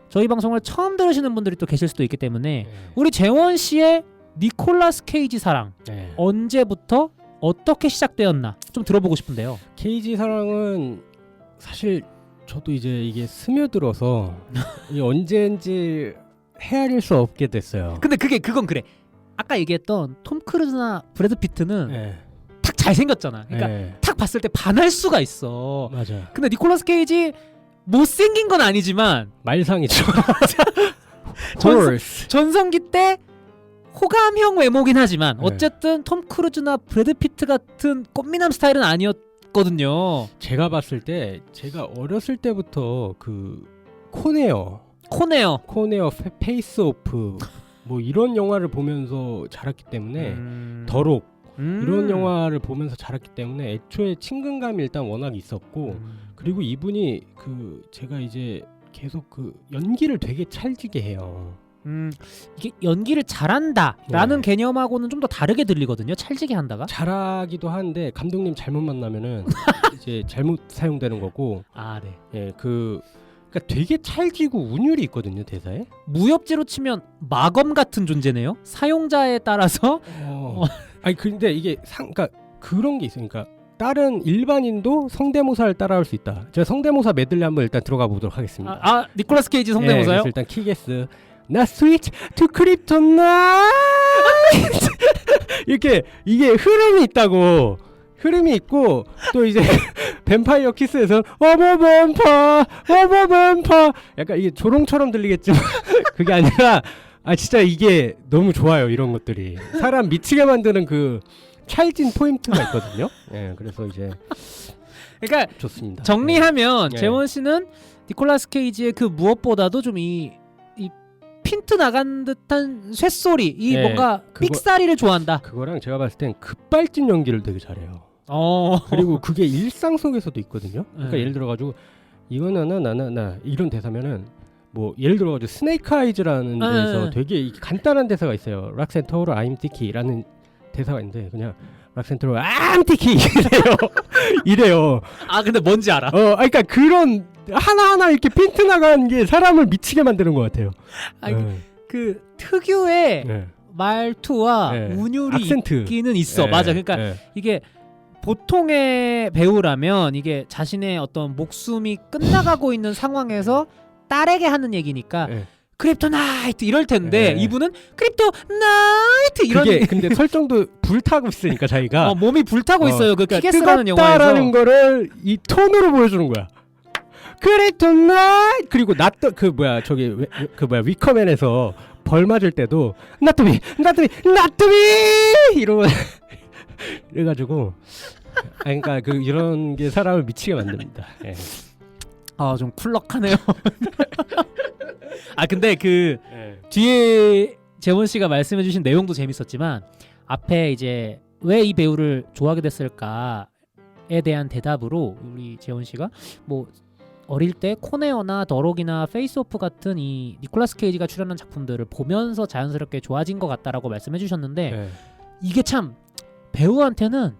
저희 방송을 처음 들으시는 분들이 또 계실 수도 있기 때문에 예. 우리 재원 씨의 니콜라스 케이지 사랑 예. 언제부터 어떻게 시작되었나 좀 들어보고 싶은데요. 케이지 사랑은 사실 저도 이제 이게 스며들어서 이게 언제인지 헤아릴 수 없게 됐어요. 근데 그건 그래. 아까 얘기했던 톰 크루즈나 브래드 피트는 예. 탁 잘생겼잖아. 그러니까 예. 탁 봤을 때 반할 수가 있어. 맞아. 근데 니콜라스 케이지 못생긴 건 아니지만 말상이죠. 전성기 때 호감형 외모긴 하지만 네. 어쨌든 톰 크루즈나 브래드 피트 같은 꽃미남 스타일은 아니었거든요. 제가 봤을 때 제가 어렸을 때부터 그 코네어 페이스 오프 뭐 이런 영화를 보면서 자랐기 때문에 더록 이런 영화를 보면서 자랐기 때문에 애초에 친근감이 일단 워낙 있었고 그리고 이분이 그 제가 이제 계속 그 연기를 되게 찰지게 해요. 이게 연기를 잘한다라는 네. 개념하고는 좀 더 다르게 들리거든요. 찰지게 한다가. 잘하기도 하는데 감독님 잘못 만나면은 이제 잘못 사용되는 거고. 네. 예, 그러니까 되게 찰지고 운율이 있거든요 대사에. 무협지로 치면 마검 같은 존재네요. 사용자에 따라서. 아니 근데 이게 그러니까 그런 게 있어요. 그러니까 다른 일반인도 성대모사를 따라할 수 있다. 제가 성대모사 메들리 한번 일단 들어가 보도록 하겠습니다. 니콜라스 케이지 성대모사요? 예, 그래서 일단 키게스 나 스위치 투 크립토나이트 이렇게 이게 흐름이 있다고. 흐름이 있고 또 이제 뱀파이어 키스에서 어머 뱀파 약간 이게 조롱처럼 들리겠지만 그게 아니라 진짜 이게 너무 좋아요. 이런 것들이 사람 미치게 만드는 그 찰진 포인트가 있거든요. 예, 그래서 이제 그러니까 좋습니다. 정리하면 예. 재원 씨는 니콜라스 케이지의 그 무엇보다도 좀 이 핀트 나간 듯한 쇳소리 이 예, 뭔가 삑사리를 좋아한다. 그거랑 제가 봤을 땐 급발진 연기를 되게 잘해요. 그리고 그게 일상 속에서도 있거든요. 그러니까 예를 들어가지고 이거는 나 이런 대사면은 뭐 예를 들어가지고 스네이크 아이즈라는 데서 되게 간단한 대사가 있어요. 락센터로 I'm Dick이라는 대사가 있는데 그냥 락센터로 I'm Dicky 이래요. 근데 뭔지 알아. 그러니까 그런 하나하나 이렇게 핀트 나간 게 사람을 미치게 만드는 것 같아요. 그 특유의 네. 말투와 네. 운율이 악센트. 있기는 있어. 네. 맞아. 그러니까 네. 이게 보통의 배우라면 이게 자신의 어떤 목숨이 끝나가고 있는 상황에서 딸에게 하는 얘기니까 네. 크립토나이트 이럴 텐데 네. 이분은 크립토나이트 이런 그게 근데 설정도 불타고 있으니까 자기가 몸이 불타고 있어요. 그 그러니까 키게스라는 영화에서. 뜨겁다라는 거를 이 톤으로 보여주는 거야. 크립토나이트 그리고 나또 그 뭐야 저기 위커맨에서 벌 맞을 때도 나토미 이러고 그래가지고 그러니까 그 이런 게 사람을 미치게 만듭니다. 예. 좀 쿨럭하네요. 근데 그 예. 뒤에 재원 씨가 말씀해주신 내용도 재밌었지만 앞에 이제 왜 이 배우를 좋아하게 됐을까에 대한 대답으로 우리 재원 씨가 뭐 어릴 때 코네어나 더록이나 페이스오프 같은 이 니콜라스 케이지가 출연한 작품들을 보면서 자연스럽게 좋아진 것 같다라고 말씀해주셨는데 예. 이게 참 배우한테는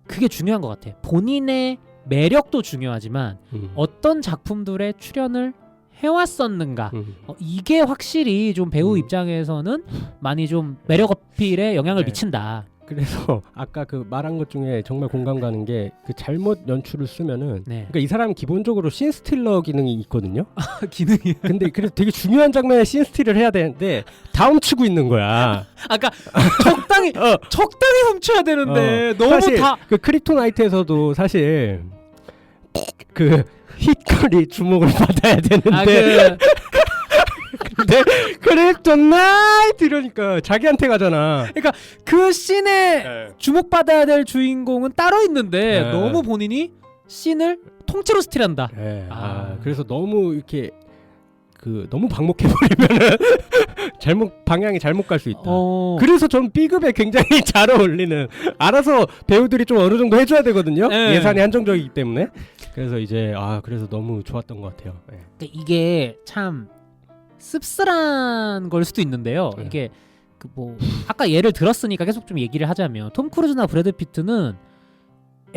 그게 중요한 것 같아. 본인의 매력도 중요하지만 어떤 작품들에 출연을 해왔었는가 이게 확실히 좀 배우 입장에서는 많이 좀 매력 어필에 영향을 네. 미친다. 그래서 아까 그 말한 것 중에 정말 공감 가는 게 그 잘못 연출을 쓰면은 네. 그러니까 이 사람은 기본적으로 씬스틸러 기능이 있거든요. 기능이. 근데 그래서 되게 중요한 장면에 씬스틸을 해야 되는데 다음 치고 있는 거야. 아까 적당히 훔쳐야 되는데 너무 사실 다. 그 크립토나이트에서도 사실 그 힛컬이 주목을 받아야 되는데 근데 크립토나이트 이러니까 자기한테 가잖아. 그러니까 그 씬에 주목받아야 될 주인공은 따로 있는데 네. 너무 본인이 씬을 통째로 스틸한다. 네. 아. 그래서 너무 이렇게 그 너무 방목해버리면은 방향이 잘못 갈 수 있다. 그래서 전 B급에 굉장히 잘 어울리는 알아서 배우들이 좀 어느 정도 해줘야 되거든요. 네. 예산이 한정적이기 때문에. 그래서 이제 그래서 너무 좋았던 것 같아요. 네. 그러니까 이게 참 씁쓸한 걸 수도 있는데요. 네. 이게 그 뭐 아까 예를 들었으니까 계속 좀 얘기를 하자면 톰 크루즈나 브래드 피트는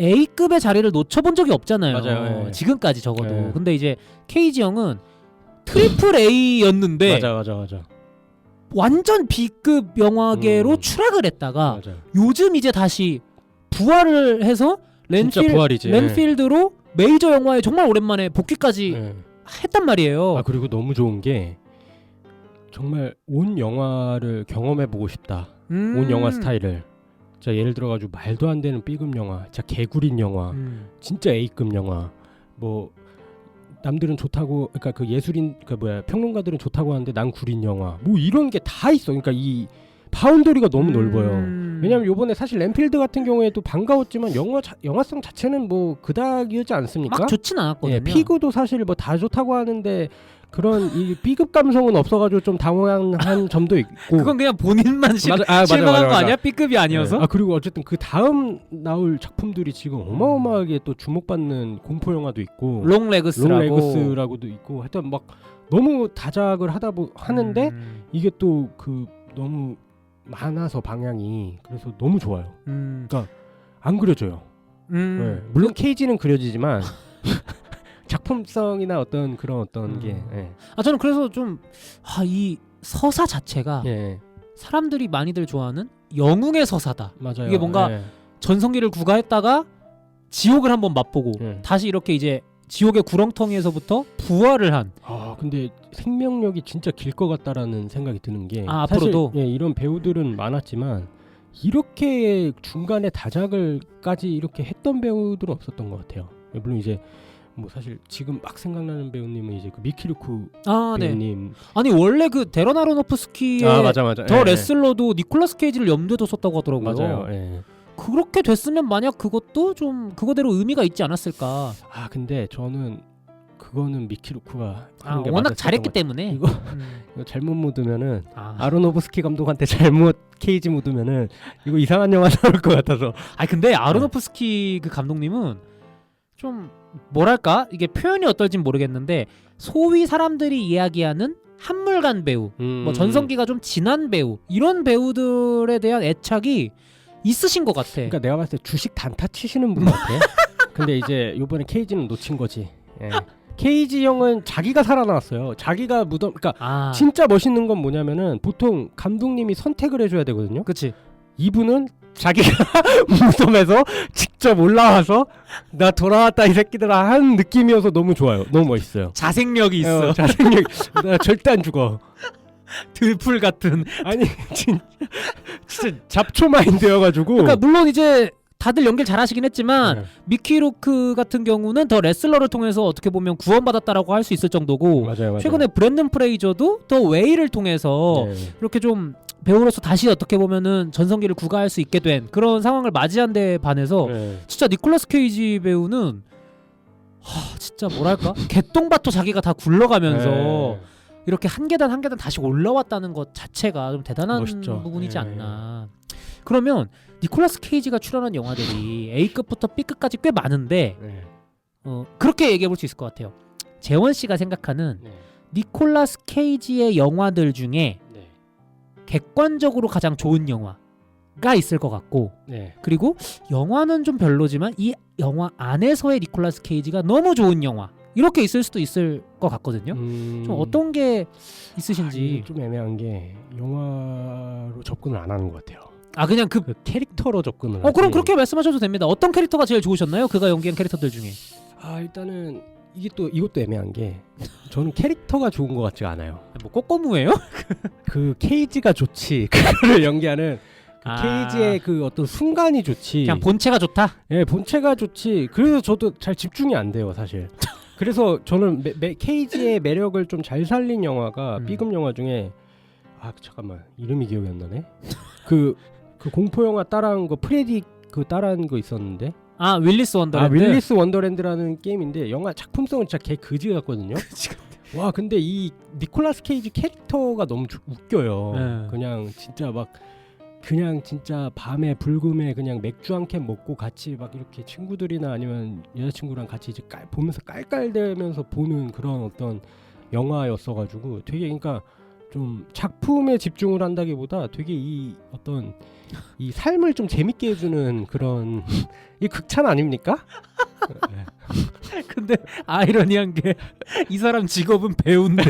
A급의 자리를 놓쳐본 적이 없잖아요. 맞아요. 네. 지금까지 적어도. 네. 근데 이제 케이지 형은 트리플 A였는데 맞아. 완전 B급 영화계로 추락을 했다가 맞아. 요즘 이제 다시 부활을 해서 진짜 부활이지. 랜필드로 메이저 영화에 정말 오랜만에 복귀까지 네. 했단 말이에요. 그리고 너무 좋은 게 정말 온 영화를 경험해보고 싶다. 온 영화 스타일을. 자 예를 들어가지고 말도 안 되는 B급 영화, 진짜 개구린 영화, 진짜 A급 영화. 뭐 남들은 좋다고, 그러니까 그 예술인, 평론가들은 좋다고 하는데 난 구린 영화. 뭐 이런 게 다 있어. 그러니까 이 바운더리가 너무 넓어요. 왜냐면 요번에 사실 랜필드 같은 경우에도 반가웠지만 영화성 자체는 뭐 그닥이지 않습니까? 막 좋진 않았거든요. 예, 피그도 사실 뭐 다 좋다고 하는데 그런 이 B급 감성은 없어가지고 좀 당황한 점도 있고. 그건 그냥 본인만 실망한 맞아. 거 아니야? B급이 아니어서? 네. 그리고 어쨌든 그 다음 나올 작품들이 지금 어마어마하게 또 주목받는 공포 영화도 있고 롱레그스라고도 있고 하여튼 막 너무 다작을 하는데 이게 또 그 너무 많아서 방향이 그래서 너무 좋아요. 그러니까 안 그려져요. 네. 물론 케이지는 그려지지만 작품성이나 어떤 그런 게. 네. 저는 그래서 좀 이 서사 자체가 사람들이 많이들 좋아하는 영웅의 서사다. 맞아요. 이게 뭔가 전성기를 구가했다가 지옥을 한번 맛보고 다시 이렇게 이제 지옥의 구렁텅이에서부터 부활을 한. 근데 생명력이 진짜 길 것 같다라는 생각이 드는 게 앞으로도 사실, 이런 배우들은 많았지만 이렇게 중간에 다작을까지 이렇게 했던 배우들은 없었던 것 같아요. 물론 이제 뭐 사실 지금 막 생각나는 배우님은 이제 그 미키루크 배우님. 네. 아니 원래 그 데런 아로노프스키의 맞아. 더 레슬러도 니콜라스 케이지를 염두에 뒀었다고 하더라고요. 맞아요. 그렇게 됐으면 만약 그것도 좀 그거대로 의미가 있지 않았을까. 근데 저는 그거는 미키루크가 하는 게 워낙 잘했기 때문에 이거 잘못 묻으면은 아로노프스키 감독한테 잘못 케이지 묻으면은 이거 이상한 영화 나올 것 같아서. 근데 아로노프스키 그 감독님은 좀 뭐랄까 이게 표현이 어떨진 모르겠는데 소위 사람들이 이야기하는 한물간 배우, 뭐 전성기가 좀 지난 배우 이런 배우들에 대한 애착이 있으신 것 같아. 그러니까 내가 봤을 때 주식 단타 치시는 분 같아. 근데 이제 이번에 케이지는 놓친 거지. 케이지 형은 자기가 살아나왔어요. 자기가 그러니까 진짜 멋있는 건 뭐냐면은 보통 감독님이 선택을 해줘야 되거든요. 그치. 이분은 자기가 무덤에서 직접 올라와서 나 돌아왔다 이 새끼들아 한 느낌이어서 너무 좋아요. 너무 멋있어요. 자생력이 있어. 자생력. 나 절대 안 죽어. 들풀 같은. 아니 진짜 잡초 마인드여가지고. 그러니까 물론 이제 다들 연기를 잘하시긴 했지만 네. 미키 로크 같은 경우는 더 레슬러를 통해서 어떻게 보면 구원받았다라고 할 수 있을 정도고 맞아요. 최근에 브랜든 프레이저도 더 웨이를 통해서 네. 이렇게 좀 배우로서 다시 어떻게 보면은 전성기를 구가할 수 있게 된 그런 상황을 맞이한 데 반해서 네. 진짜 니콜라스 케이지 배우는 진짜 뭐랄까 개똥밭도 자기가 다 굴러가면서 네. 이렇게 한 계단 한 계단 다시 올라왔다는 것 자체가 좀 대단한 멋있죠. 부분이지 네. 않나. 그러면 니콜라스 케이지가 출연한 영화들이 A급부터 B급까지 꽤 많은데 네. 그렇게 얘기해 볼 수 있을 것 같아요. 재원 씨가 생각하는 네. 니콜라스 케이지의 영화들 중에 네. 객관적으로 가장 좋은 영화가 있을 것 같고 네. 그리고 영화는 좀 별로지만 이 영화 안에서의 니콜라스 케이지가 너무 좋은 영화 이렇게 있을 수도 있을 것 같거든요. 좀 어떤 게 있으신지. 이게 좀 애매한 게 영화로 접근을 안 하는 것 같아요. 그냥 그 캐릭터로 접근을. 그럼 하지. 그렇게 말씀하셔도 됩니다. 어떤 캐릭터가 제일 좋으셨나요? 그가 연기한 캐릭터들 중에. 일단은 이것도 애매한 게 저는 캐릭터가 좋은 것 같지가 않아요. 뭐 꼬꼬무예요? 그 케이지가 좋지. 그거를 연기하는 그 아. 케이지의 그 어떤 순간이 좋지. 그냥 본체가 좋다. 예, 본체가 좋지. 그래서 저도 잘 집중이 안 돼요, 사실. 그래서 저는 케이지의 매력을 좀 잘 살린 영화가 B급 영화 중에 잠깐만 이름이 기억이 안 나네. 그 공포 영화 따라한 거 프레디 그 따라한 거 있었는데. 윌리스 원더랜드. 윌리스 원더랜드라는 게임인데 영화 작품성은 진짜 개 그지 같거든요. 와 근데 이 니콜라스 케이지 캐릭터가 너무 웃겨요. 네. 그냥 진짜 밤에 불금에 그냥 맥주 한 캔 먹고 같이 막 이렇게 친구들이나 아니면 여자친구랑 같이 이제 보면서 깔깔대면서 보는 그런 어떤 영화였어가지고 되게 그러니까 좀 작품에 집중을 한다기보다 되게 이 어떤 이 삶을 좀 재밌게 해주는 그런 이 극찬 아닙니까? 근데 아이러니한 게 이 사람 직업은 배우인데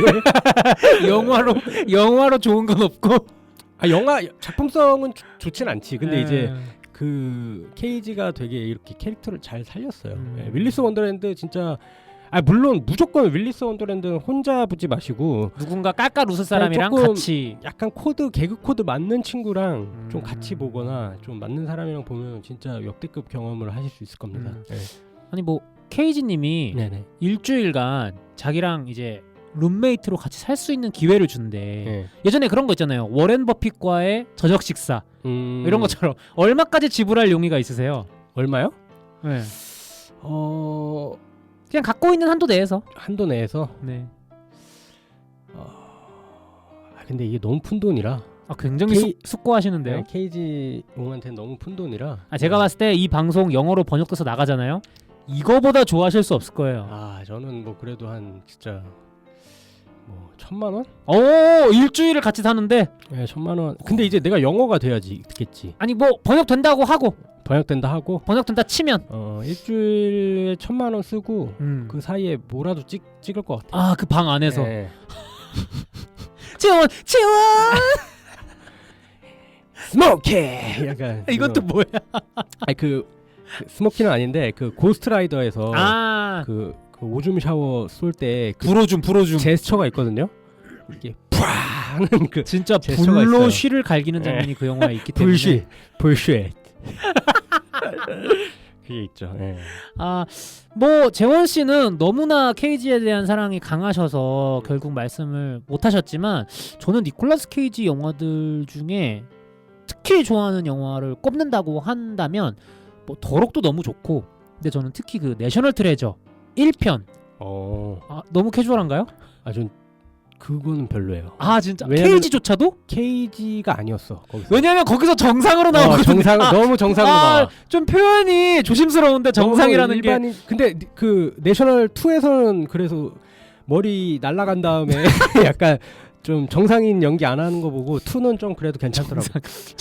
영화로 좋은 건 없고. 영화 작품성은 좋진 않지. 근데 이제 네. 그 케이지가 되게 이렇게 캐릭터를 잘 살렸어요. 윌리스 원더랜드 진짜 물론 무조건 윌리스 원더랜드는 혼자 보지 마시고 누군가 깔깔 웃을 사람이랑 조금 같이 약간 개그 코드 맞는 친구랑 좀 같이 보거나 좀 맞는 사람이랑 보면 진짜 역대급 경험을 하실 수 있을 겁니다. 아니 뭐 케이지님이 네네. 일주일간 자기랑 이제 룸메이트로 같이 살 수 있는 기회를 준대. 네. 예전에 그런 거 있잖아요. 워렌 버핏과의 저녁 식사 이런 것처럼 얼마까지 지불할 용의가 있으세요? 얼마요? 네. 그냥 갖고 있는 한도 내에서. 한도 내에서. 네. 근데 이게 너무 푼 돈이라. 굉장히 숙고하시는데요. 네, 케이지 용한테 너무 푼 돈이라. 제가 봤을 때 이 방송 영어로 번역돼서 나가잖아요. 이거보다 좋아하실 수 없을 거예요. 저는 뭐 그래도 한 진짜 뭐 1,000만 원? 일주일을 같이 사는데. 네, 1,000만 원. 근데 이제 내가 영어가 돼야지 듣겠지. 아니 뭐 번역된다고 하고. 번역된다 하고. 번역된다 치면. 일주일에 1,000만 원 쓰고 그 사이에 뭐라도 찍을 것 같아. 그 방 안에서. 네. 재원. 스모키. 약간 이건 또 뭐야? 그 스모키는 아닌데 그 고스트라이더에서 아. 그 오줌 샤워 쏠 때 불오줌. 제스처가 있거든요. 이게 푸 하는 그 진짜 제스처가 불로 있어요. 쉬를 갈기는 장면이 그 영화에 있기 때문에. 불쉬. 그게 있죠. 네. 뭐 재원 씨는 너무나 케이지에 대한 사랑이 강하셔서 결국 말씀을 못 하셨지만 저는 니콜라스 케이지 영화들 중에 특히 좋아하는 영화를 꼽는다고 한다면 뭐 더럭도 너무 좋고 근데 저는 특히 그 내셔널 트레저 1편 너무 캐주얼한가요? 전 그거는 별로예요. 진짜 왜냐면 케이지조차도? 케이지가 아니었어. 거기서. 왜냐면 거기서 정상으로 나오거든요. 너무 정상으로 나와. 좀 표현이 조심스러운데 정상이라는 일반인, 근데 그 내셔널 2에서는 그래서 머리 날라간 다음에 약간 좀 정상인 연기 안 하는 거 보고 2는 좀 그래도 괜찮더라고.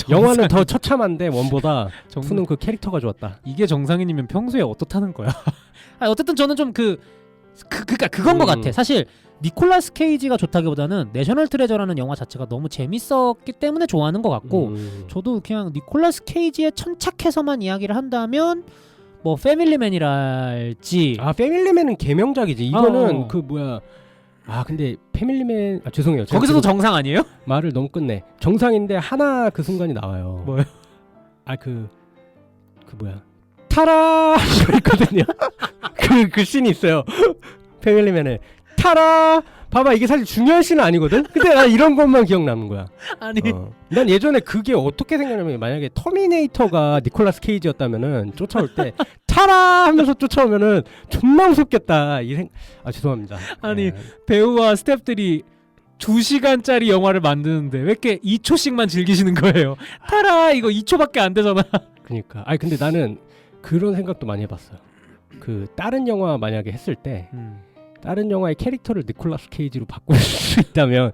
영화는 더 처참한데 원보다 2는 그 캐릭터가 좋았다. 이게 정상인이면 평소에 어떻다는 거야? 어쨌든 저는 좀 그 그러니까 그건 것 같아. 사실 니콜라스 케이지가 좋다기보다는 내셔널 트레저라는 영화 자체가 너무 재밌었기 때문에 좋아하는 것 같고 저도 그냥 니콜라스 케이지에 천착해서만 이야기를 한다면 뭐 패밀리맨이랄지 패밀리맨은 개명작이지. 이거는 그 뭐야 근데 패밀리맨 죄송해요. 거기서도 정상 아니에요? 말을 너무 끝내. 정상인데 하나 그 순간이 나와요. 뭐요? 그 뭐야 타라 있거든요. 그 씬이 있어요. 패밀리맨에 타라 봐봐 이게 사실 중요한 씬은 아니거든. 근데 나 이런 것만 기억나는 거야. 아니 난 예전에 그게 어떻게 생각하냐면 만약에 터미네이터가 니콜라스 케이지였다면은 쫓아올 때 타라 하면서 쫓아오면은 존나 무섭겠다 죄송합니다. 아니 배우와 스태프들이 2시간짜리 영화를 만드는데 왜 이렇게 2초씩만 즐기시는 거예요? 타라 이거 2초밖에 안 되잖아. 그러니까 근데 나는 그런 생각도 많이 해봤어요. 그 다른 영화 만약에 했을 때 다른 영화의 캐릭터를 니콜라스 케이지로 바꿀 수 있다면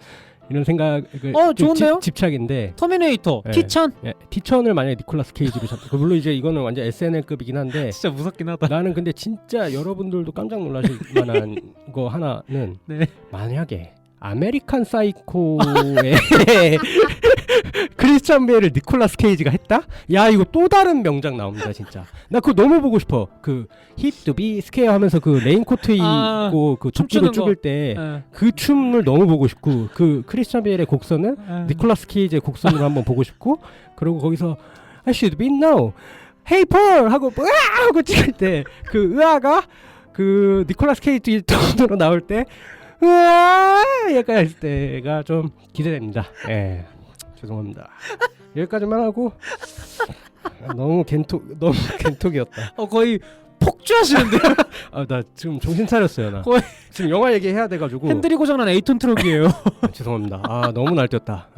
이런 생각을 좋은데요? 집착인데 터미네이터 네. 티천 티천을 만약에 니콜라스 케이지로 잡고 물론 이제 이거는 완전 SNL급이긴 한데 진짜 무섭긴 하다. 나는 근데 진짜 여러분들도 깜짝 놀라실 만한 거 하나는 네. 만약에 아메리칸 사이코의 크리스찬 베일을 니콜라스 케이지가 했다? 야 이거 또 다른 명작 나옵니다 진짜. 나 그거 너무 보고 싶어. 그 힙두비 스퀘어 하면서 그 레인코트 입고 그 춤추는 죽일 때 그 춤을 너무 보고 싶고 그 크리스찬 베일의 곡선은 니콜라스 케이지의 곡선으로 한번 보고 싶고 그리고 거기서 I should be now Hey Paul 하고 으아 하고 찍을 때 그 으아가 그 니콜라스 케이지 톤으로 나올 때 으아 약간 했을 때가 좀 기대됩니다. 죄송합니다. 여기까지만 하고 너무 겐톡이었다. 거의 폭주하시는데요? 나 지금 정신 차렸어요. 나 거의 지금 영화 얘기해야 돼가지고 핸들이 고장난 에이톤 트럭이에요. 죄송합니다. 너무 날뛰었다.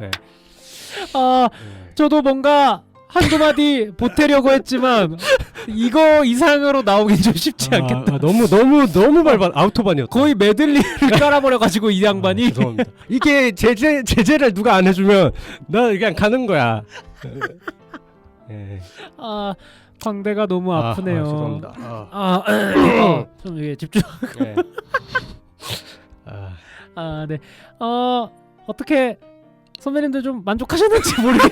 저도 뭔가 한두 마디 보태려고 했지만 이거 이상으로 나오긴 좀 쉽지 않겠다. 너무 밟아 아우토반이었다. 거의 메들리를 깔아버려가지고 이 양반이. 죄송합니다. 이게 제재를 누가 안 해주면 나 그냥 가는 거야. 광대가 너무 아프네요. 죄송합니다. 좀 이게 집중. 네. 어떻게 선배님들 좀 만족하셨는지 모르겠어요.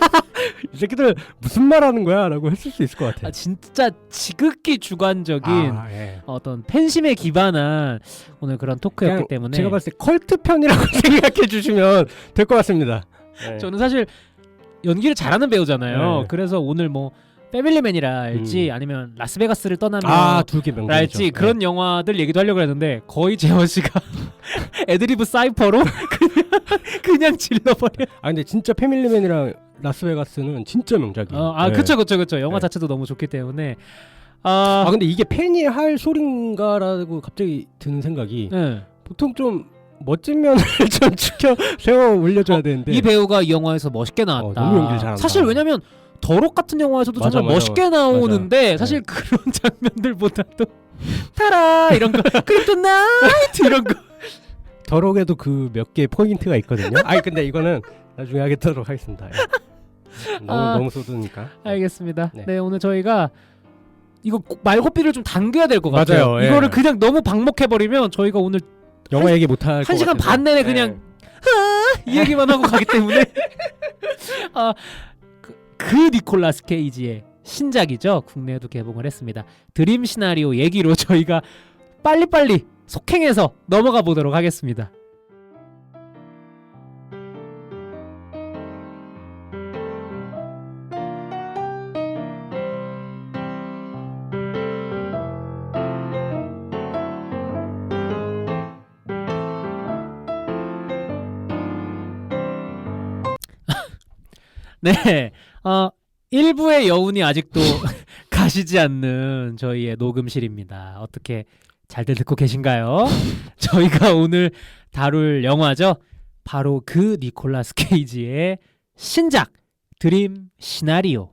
이 새끼들 무슨 말하는 거야? 라고 했을 수 있을 것 같아. 진짜 지극히 주관적인 어떤 팬심에 기반한 오늘 그런 토크였기 때문에 제가 봤을 때 컬트 편이라고 생각해 주시면 될 것 같습니다. 저는 사실 연기를 잘하는 배우잖아요. 네. 그래서 오늘 뭐 패밀리맨이랄지 아니면 라스베가스를 떠나면 두개 명작이죠. 랄지 그런 영화들 얘기도 하려고 했는데 거의 재원 씨가 애드리브 사이퍼로 그냥 질러버려. 근데 진짜 패밀리맨이랑 라스베가스는 진짜 명작이에요. 그쵸. 영화 자체도 너무 좋기 때문에. 근데 이게 팬이 할 소린가라고 갑자기 드는 생각이 보통 좀 멋진 면을 좀 세워 올려줘야 되는데 이 배우가 이 영화에서 멋있게 나왔다. 너무 연기를 잘한다. 사실 왜냐면 더럭 같은 영화에서도 정말 멋있게 나오는데 사실 그런 장면들보다도 타라 이런 거 크립토나이트 이런 거 더럭에도 그 몇 개 포인트가 있거든요. 근데 이거는 나중에 하겠도록 하겠습니다. 너무 쏟으니까. 알겠습니다. 네, 오늘 저희가 이거 말고삐를 좀 당겨야 될 것 같아요. 맞아요. 이거를 그냥 너무 방목해버리면 저희가 오늘 영화 얘기 못할 것 1시간 반 내내 그냥 이 얘기만 하고 가기 때문에 그 니콜라스 케이지의 신작이죠. 국내에도 개봉을 했습니다. 드림 시나리오 얘기로 저희가 빨리빨리 속행해서 넘어가 보도록 하겠습니다. 네, 1부의 여운이 아직도 가시지 않는 저희의 녹음실입니다. 어떻게 잘들 듣고 계신가요? 저희가 오늘 다룰 영화죠. 바로 그 니콜라스 케이지의 신작 드림 시나리오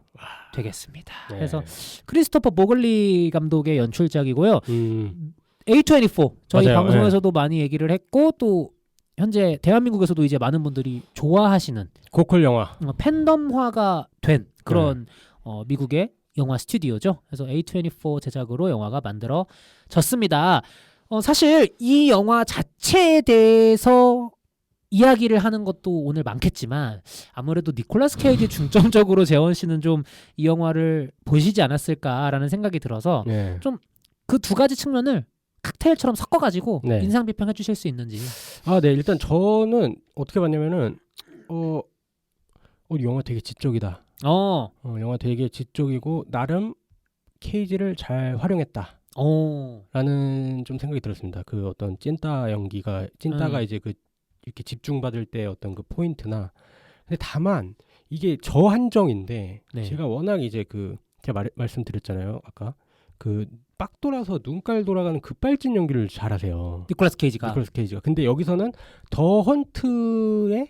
되겠습니다. 그래서 크리스토퍼 보글리 감독의 연출작이고요. A24 저희 맞아요. 방송에서도 많이 얘기를 했고 또 현재 대한민국에서도 이제 많은 분들이 좋아하시는 고퀄 영화 팬덤화가 된 그런 미국의 영화 스튜디오죠. 그래서 A24 제작으로 영화가 만들어졌습니다. 사실 이 영화 자체에 대해서 이야기를 하는 것도 오늘 많겠지만 아무래도 니콜라스 케이지 중점적으로 재원 씨는 좀 이 영화를 보시지 않았을까라는 생각이 들어서 네. 그 두 가지 측면을 칵테일처럼 섞어가지고 네. 인상 비평해 주실 수 있는지. 네. 일단 저는 어떻게 봤냐면은 영화 되게 지적이다. 영화 되게 지적이고 나름 케이지를 잘 활용했다. 라는 좀 생각이 들었습니다. 그 어떤 찐따가 이제 그 이렇게 집중받을 때 어떤 그 포인트나. 근데 다만 이게 저 한정인데 네. 제가 워낙 이제 제가 말씀드렸잖아요. 아까 그 빡 돌아서 눈깔 돌아가는 급발진 연기를 잘하세요. 니콜라스 케이지가. 근데 여기서는 더 헌트의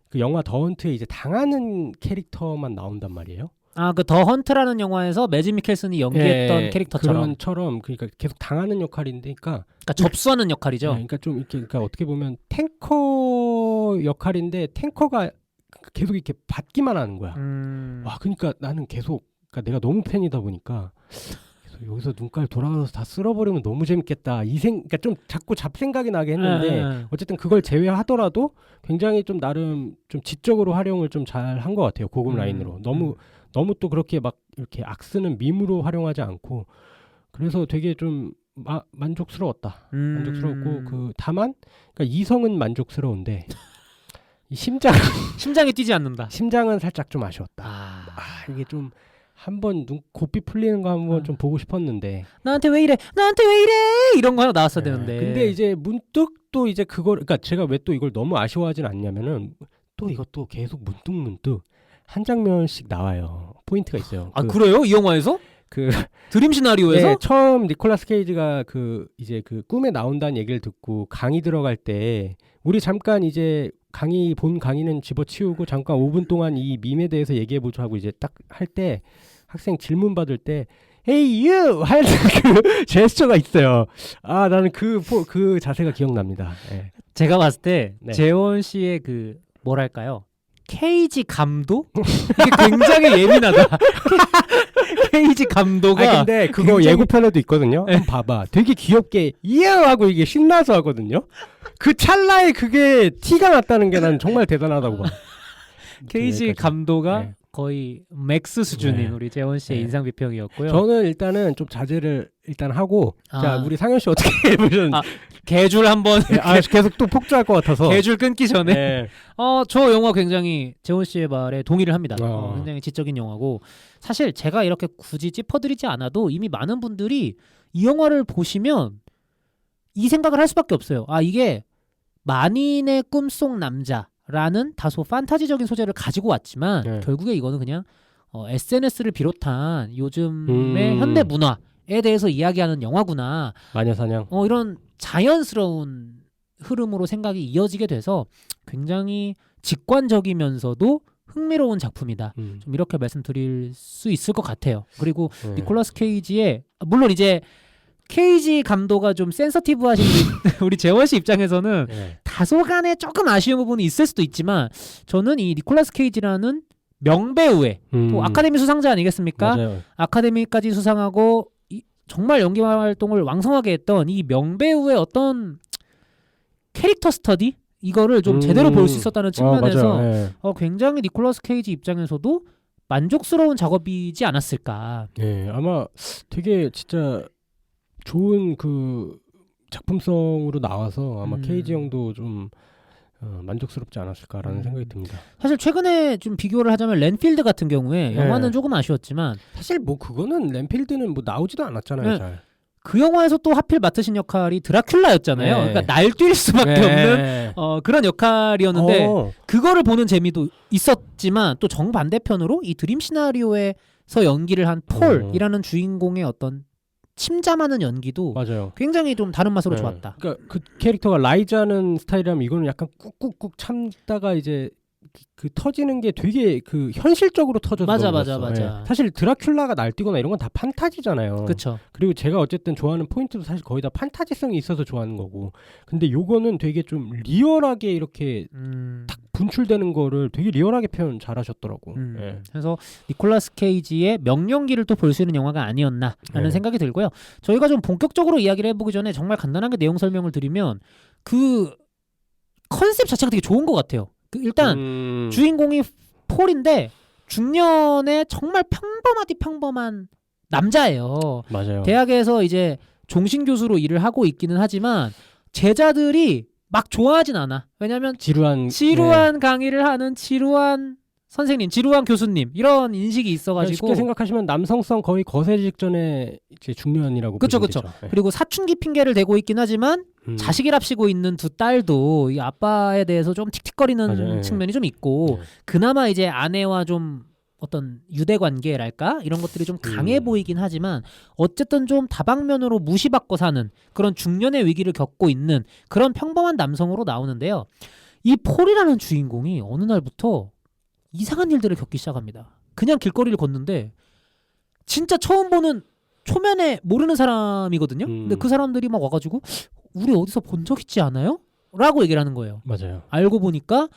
그 영화 더 헌트에 이제 당하는 캐릭터만 나온단 말이에요. 그 더 헌트라는 영화에서 매즈 미켈슨이 연기했던 캐릭터처럼. 그러니까 계속 당하는 역할인데, 그러니까 접수하는 역할이죠. 그러니까 좀 이렇게, 그러니까 어떻게 보면 탱커 역할인데 탱커가 계속 이렇게 받기만 하는 거야. 와, 그러니까 나는 계속, 그러니까 내가 너무 팬이다 보니까 계속 여기서 눈깔 돌아가서 다 쓸어버리면 너무 재밌겠다. 그러니까 좀 자꾸 잡생각이 나게 했는데 어쨌든 그걸 제외하더라도 굉장히 좀 나름 좀 지적으로 활용을 좀 잘 한 것 같아요. 고급 라인으로. 너무 또 그렇게 막 이렇게 악쓰는 밈으로 활용하지 않고, 그래서 되게 좀 만족스러웠다. 만족스러웠고 다만 그러니까 이성은 만족스러운데 이 심장이 뛰지 않는다. 심장은 살짝 좀 아쉬웠다. 이게 좀 한번 고삐 풀리는 거 한번 좀 보고 싶었는데 나한테 왜 이래 이런 거 하나 나왔어야 되는데. 근데 이제 문득 또 이제 그러니까 제가 왜 또 이걸 너무 아쉬워하진 않냐면은 또 이것도 계속 문득 한 장면씩 나와요. 포인트가 있어요. 그래요? 이 영화에서? 드림 시나리오에서? 네, 처음 니콜라스 케이지가 이제 꿈에 나온다는 얘기를 듣고 강의 들어갈 때 우리 잠깐 이제 강의는 집어치우고 잠깐 5분 동안 이 밈에 대해서 얘기해보자 하고 이제 딱 할 때 학생 질문 받을 때 Hey you! 하는 그 제스처가 있어요. 나는 그 자세가 기억납니다. 네. 제가 봤을 때 네. 재원 씨의 뭐랄까요? 케이지 감도? 이게 굉장히 예민하다. 케이지 감도가. 근데 그거 예고편에도 있거든요. 한번 봐봐. 되게 귀엽게 이야 하고 이게 신나서 하거든요. 그 찰나에 그게 티가 났다는 게 난 정말 대단하다고 봐. 케이지 감도가 거의 맥스 수준인 네. 우리 재원 씨의 인상 비평이었고요. 저는 일단은 좀 자제를 일단 하고 자 우리 상현 씨 어떻게 해보셨는지 개줄 한번 계속 또 폭주할 것 같아서 개줄 끊기 전에 저 영화 굉장히 재원 씨의 말에 동의를 합니다. 굉장히 지적인 영화고 사실 제가 이렇게 굳이 짚어드리지 않아도 이미 많은 분들이 이 영화를 보시면 이 생각을 할 수밖에 없어요. 이게 만인의 꿈속 남자라는 다소 판타지적인 소재를 가지고 왔지만 결국에 이거는 그냥 SNS를 비롯한 요즘의 현대 문화에 대해서 이야기하는 영화구나. 마녀사냥. 이런 자연스러운 흐름으로 생각이 이어지게 돼서 굉장히 직관적이면서도 흥미로운 작품이다. 좀 이렇게 말씀드릴 수 있을 것 같아요. 그리고 니콜라스 케이지의 물론 이제 케이지 감도가 좀 센서티브하신 우리 재원 씨 입장에서는 다소간에 조금 아쉬운 부분이 있을 수도 있지만 저는 이 니콜라스 케이지라는 명배우의 또 아카데미 수상자 아니겠습니까? 맞아요. 아카데미까지 수상하고 정말 연기 활동을 왕성하게 했던 이 명배우의 어떤 캐릭터 스터디? 이거를 좀 제대로 볼 수 있었다는 측면에서 굉장히 니콜라스 케이지 입장에서도 만족스러운 작업이지 않았을까. 아마 되게 진짜 좋은 작품성으로 나와서 아마 케이지 형도 좀 만족스럽지 않았을까라는 생각이 듭니다. 사실 최근에 좀 비교를 하자면 렌필드 같은 경우에 영화는 조금 아쉬웠지만 사실 그거는 렌필드는 나오지도 않았잖아요. 잘. 그 영화에서 또 하필 맡으신 역할이 드라큘라였잖아요. 그러니까 날뛸 수밖에 없는 그런 역할이었는데 그거를 보는 재미도 있었지만 또 정반대편으로 이 드림 시나리오에서 연기를 한 폴이라는 주인공의 어떤 침잠하는 연기도 맞아요. 굉장히 좀 다른 맛으로 좋았다. 그러니까 그 캐릭터가 라이자는 스타일이라면 이거는 약간 꾹꾹꾹 참다가 이제 터지는 게 되게 현실적으로 터져서 맞아. 사실 드라큘라가 날뛰거나 이런 건 다 판타지잖아요. 그렇죠. 그리고 제가 어쨌든 좋아하는 포인트도 사실 거의 다 판타지성이 있어서 좋아하는 거고. 근데 요거는 되게 좀 리얼하게 이렇게 탁 분출되는 거를 되게 리얼하게 표현 잘하셨더라고. 예. 그래서 니콜라스 케이지의 명령기를 또 볼 수 있는 영화가 아니었나라는 네. 생각이 들고요. 저희가 좀 본격적으로 이야기를 해보기 전에 정말 간단하게 내용 설명을 드리면 그 컨셉 자체가 되게 좋은 것 같아요. 그 일단 주인공이 폴인데 중년의 정말 평범하디 평범한 남자예요. 맞아요. 대학에서 이제 종신 교수로 일을 하고 있기는 하지만 제자들이 막 좋아하진 않아. 왜냐하면 지루한 강의를 하는 지루한 선생님, 지루한 교수님 이런 인식이 있어가지고 쉽게 생각하시면 남성성 거의 거세 직전에 이제 중년이라고 그쵸, 보시면 되죠. 예. 그리고 사춘기 핑계를 대고 있긴 하지만 자식이랍시고 있는 두 딸도 이 아빠에 대해서 좀 틱틱거리는 맞아요. 측면이 좀 있고 그나마 이제 아내와 좀 어떤 유대 관계랄까 이런 것들이 좀 강해 보이긴 하지만 어쨌든 좀 다방면으로 무시받고 사는 그런 중년의 위기를 겪고 있는 그런 평범한 남성으로 나오는데요. 이 폴이라는 주인공이 어느 날부터 이상한 일들을 겪기 시작합니다. 그냥 길거리를 걷는데 진짜 처음 보는 초면에 모르는 사람이거든요. 근데 그 사람들이 막 와가지고 우리 어디서 본 적 있지 않아요? 라고 얘기를 하는 거예요. 맞아요. 알고 보니까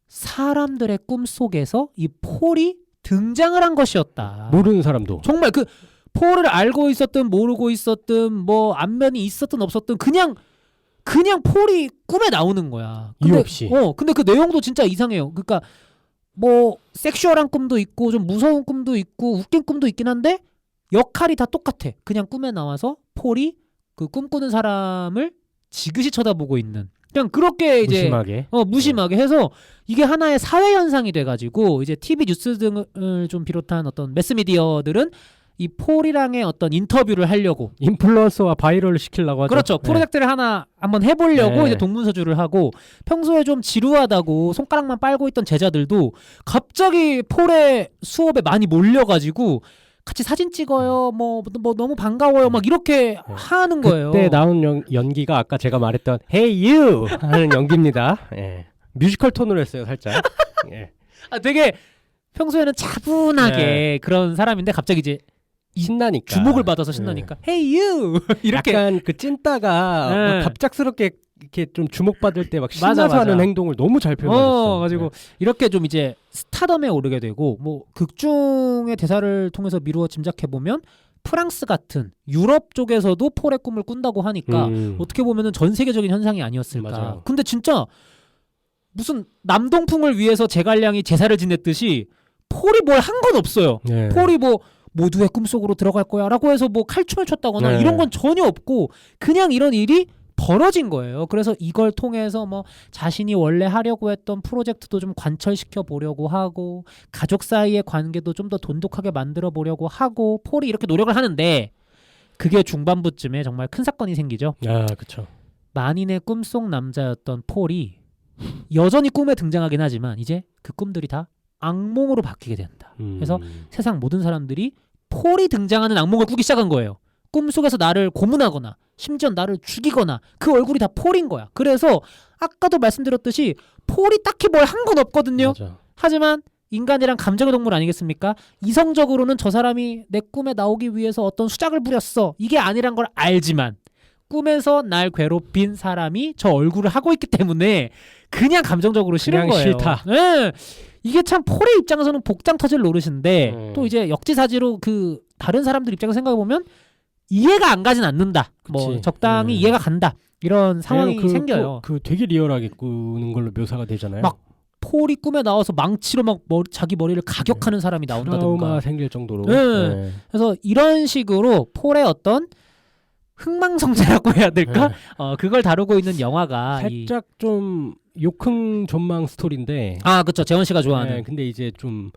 사람들의 꿈속에서 이 폴이 등장을 한 것이었다. 모르는 사람도. 정말 그 폴을 알고 있었든 모르고 있었든 뭐 안면이 있었든 없었든 그냥 폴이 꿈에 나오는 거야. 이유 없이. 근데 그 내용도 진짜 이상해요. 그러니까 뭐 섹슈얼한 꿈도 있고 좀 무서운 꿈도 있고 웃긴 꿈도 있긴 한데 역할이 다 똑같아. 그냥 꿈에 나와서 폴이 그 꿈꾸는 사람을 지그시 쳐다보고 있는 그냥 그렇게 이제 무심하게 해서 이게 하나의 사회 현상이 돼가지고 이제 TV 뉴스 등을 좀 비롯한 어떤 매스미디어들은 이 폴이랑의 어떤 인터뷰를 하려고 인플루언서와 바이럴을 시키려고 하죠. 그렇죠. 프로젝트를 하나 한번 해보려고 네. 이제 동문서주를 하고 평소에 좀 지루하다고 손가락만 빨고 있던 제자들도 갑자기 폴의 수업에 많이 몰려가지고 같이 사진 찍어요. 뭐 너무 반가워요. 막 이렇게 하는 거예요. 그때 나온 연기가 아까 제가 말했던 Hey You 하는 연기입니다. 예. 뮤지컬 톤으로 했어요, 살짝. 예. 되게 평소에는 차분하게 그런 사람인데 갑자기 이제 신나니까 주목을 받아서 신나니까 Hey You 이렇게 약간 그 찐따가 막 갑작스럽게 이렇게 좀 주목받을 때 막 신나서 맞아. 하는 행동을 너무 잘 표현하셨어요. 가지고 이렇게 좀 이제 스타덤에 오르게 되고 뭐 극중의 대사를 통해서 미루어 짐작해 보면 프랑스 같은 유럽 쪽에서도 폴의 꿈을 꾼다고 하니까 어떻게 보면은 전 세계적인 현상이 아니었을까. 맞아요. 근데 진짜 무슨 남동풍을 위해서 제갈량이 제사를 지냈듯이 폴이 뭘 한 건 없어요. 네. 폴이 뭐 모두의 꿈속으로 들어갈 거야라고 해서 뭐 칼춤을 췄다거나 이런 건 전혀 없고 그냥 이런 일이 벌어진 거예요. 그래서 이걸 통해서 뭐 자신이 원래 하려고 했던 프로젝트도 좀 관철시켜 보려고 하고 가족 사이의 관계도 좀 더 돈독하게 만들어 보려고 하고 폴이 이렇게 노력을 하는데 그게 중반부쯤에 정말 큰 사건이 생기죠. 아, 그렇죠. 만인의 꿈속 남자였던 폴이 여전히 꿈에 등장하긴 하지만 이제 그 꿈들이 다 악몽으로 바뀌게 된다. 그래서 세상 모든 사람들이 폴이 등장하는 악몽을 꾸기 시작한 거예요. 꿈속에서 나를 고문하거나 심지어 나를 죽이거나 그 얼굴이 다 폴인 거야. 그래서 아까도 말씀드렸듯이 폴이 딱히 뭘 한 건 없거든요. 맞아. 하지만 인간이란 감정의 동물 아니겠습니까? 이성적으로는 저 사람이 내 꿈에 나오기 위해서 어떤 수작을 부렸어. 이게 아니란 걸 알지만 꿈에서 날 괴롭힌 사람이 저 얼굴을 하고 있기 때문에 그냥 감정적으로 싫은 그냥 거예요. 싫다. 네. 이게 참 폴의 입장에서는 복장 터질 노릇인데 또 이제 역지사지로 그 다른 사람들 입장에서 생각해보면 이해가 안 가진 않는다. 뭐 그치. 적당히 이해가 간다. 이런 상황이 생겨요. 그 되게 리얼하게 꾸는 걸로 묘사가 되잖아요. 막 폴이 꿈에 나와서 망치로 막 자기 머리를 가격하는 사람이 트라우마 나온다든가. 생길 정도로. 네. 그래서 이런 식으로 폴의 어떤 흥망성쇠라고 해야 될까? 그걸 다루고 있는 영화가 살짝 좀 욕흥-존망 스토리인데. 아, 그렇죠. 재원 씨가 좋아하는. 네, 근데 이제 좀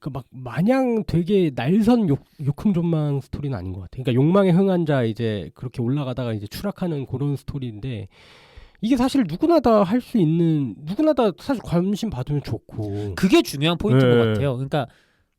그 막 마냥 되게 날선 욕흥-존망 스토리는 아닌 것 같아요. 그러니까 욕망에 흥한 자 이제 그렇게 올라가다가 이제 추락하는 그런 스토리인데 이게 사실 누구나 다 할 수 있는 누구나 다 사실 관심 받으면 좋고. 그게 중요한 포인트인 것 같아요. 그러니까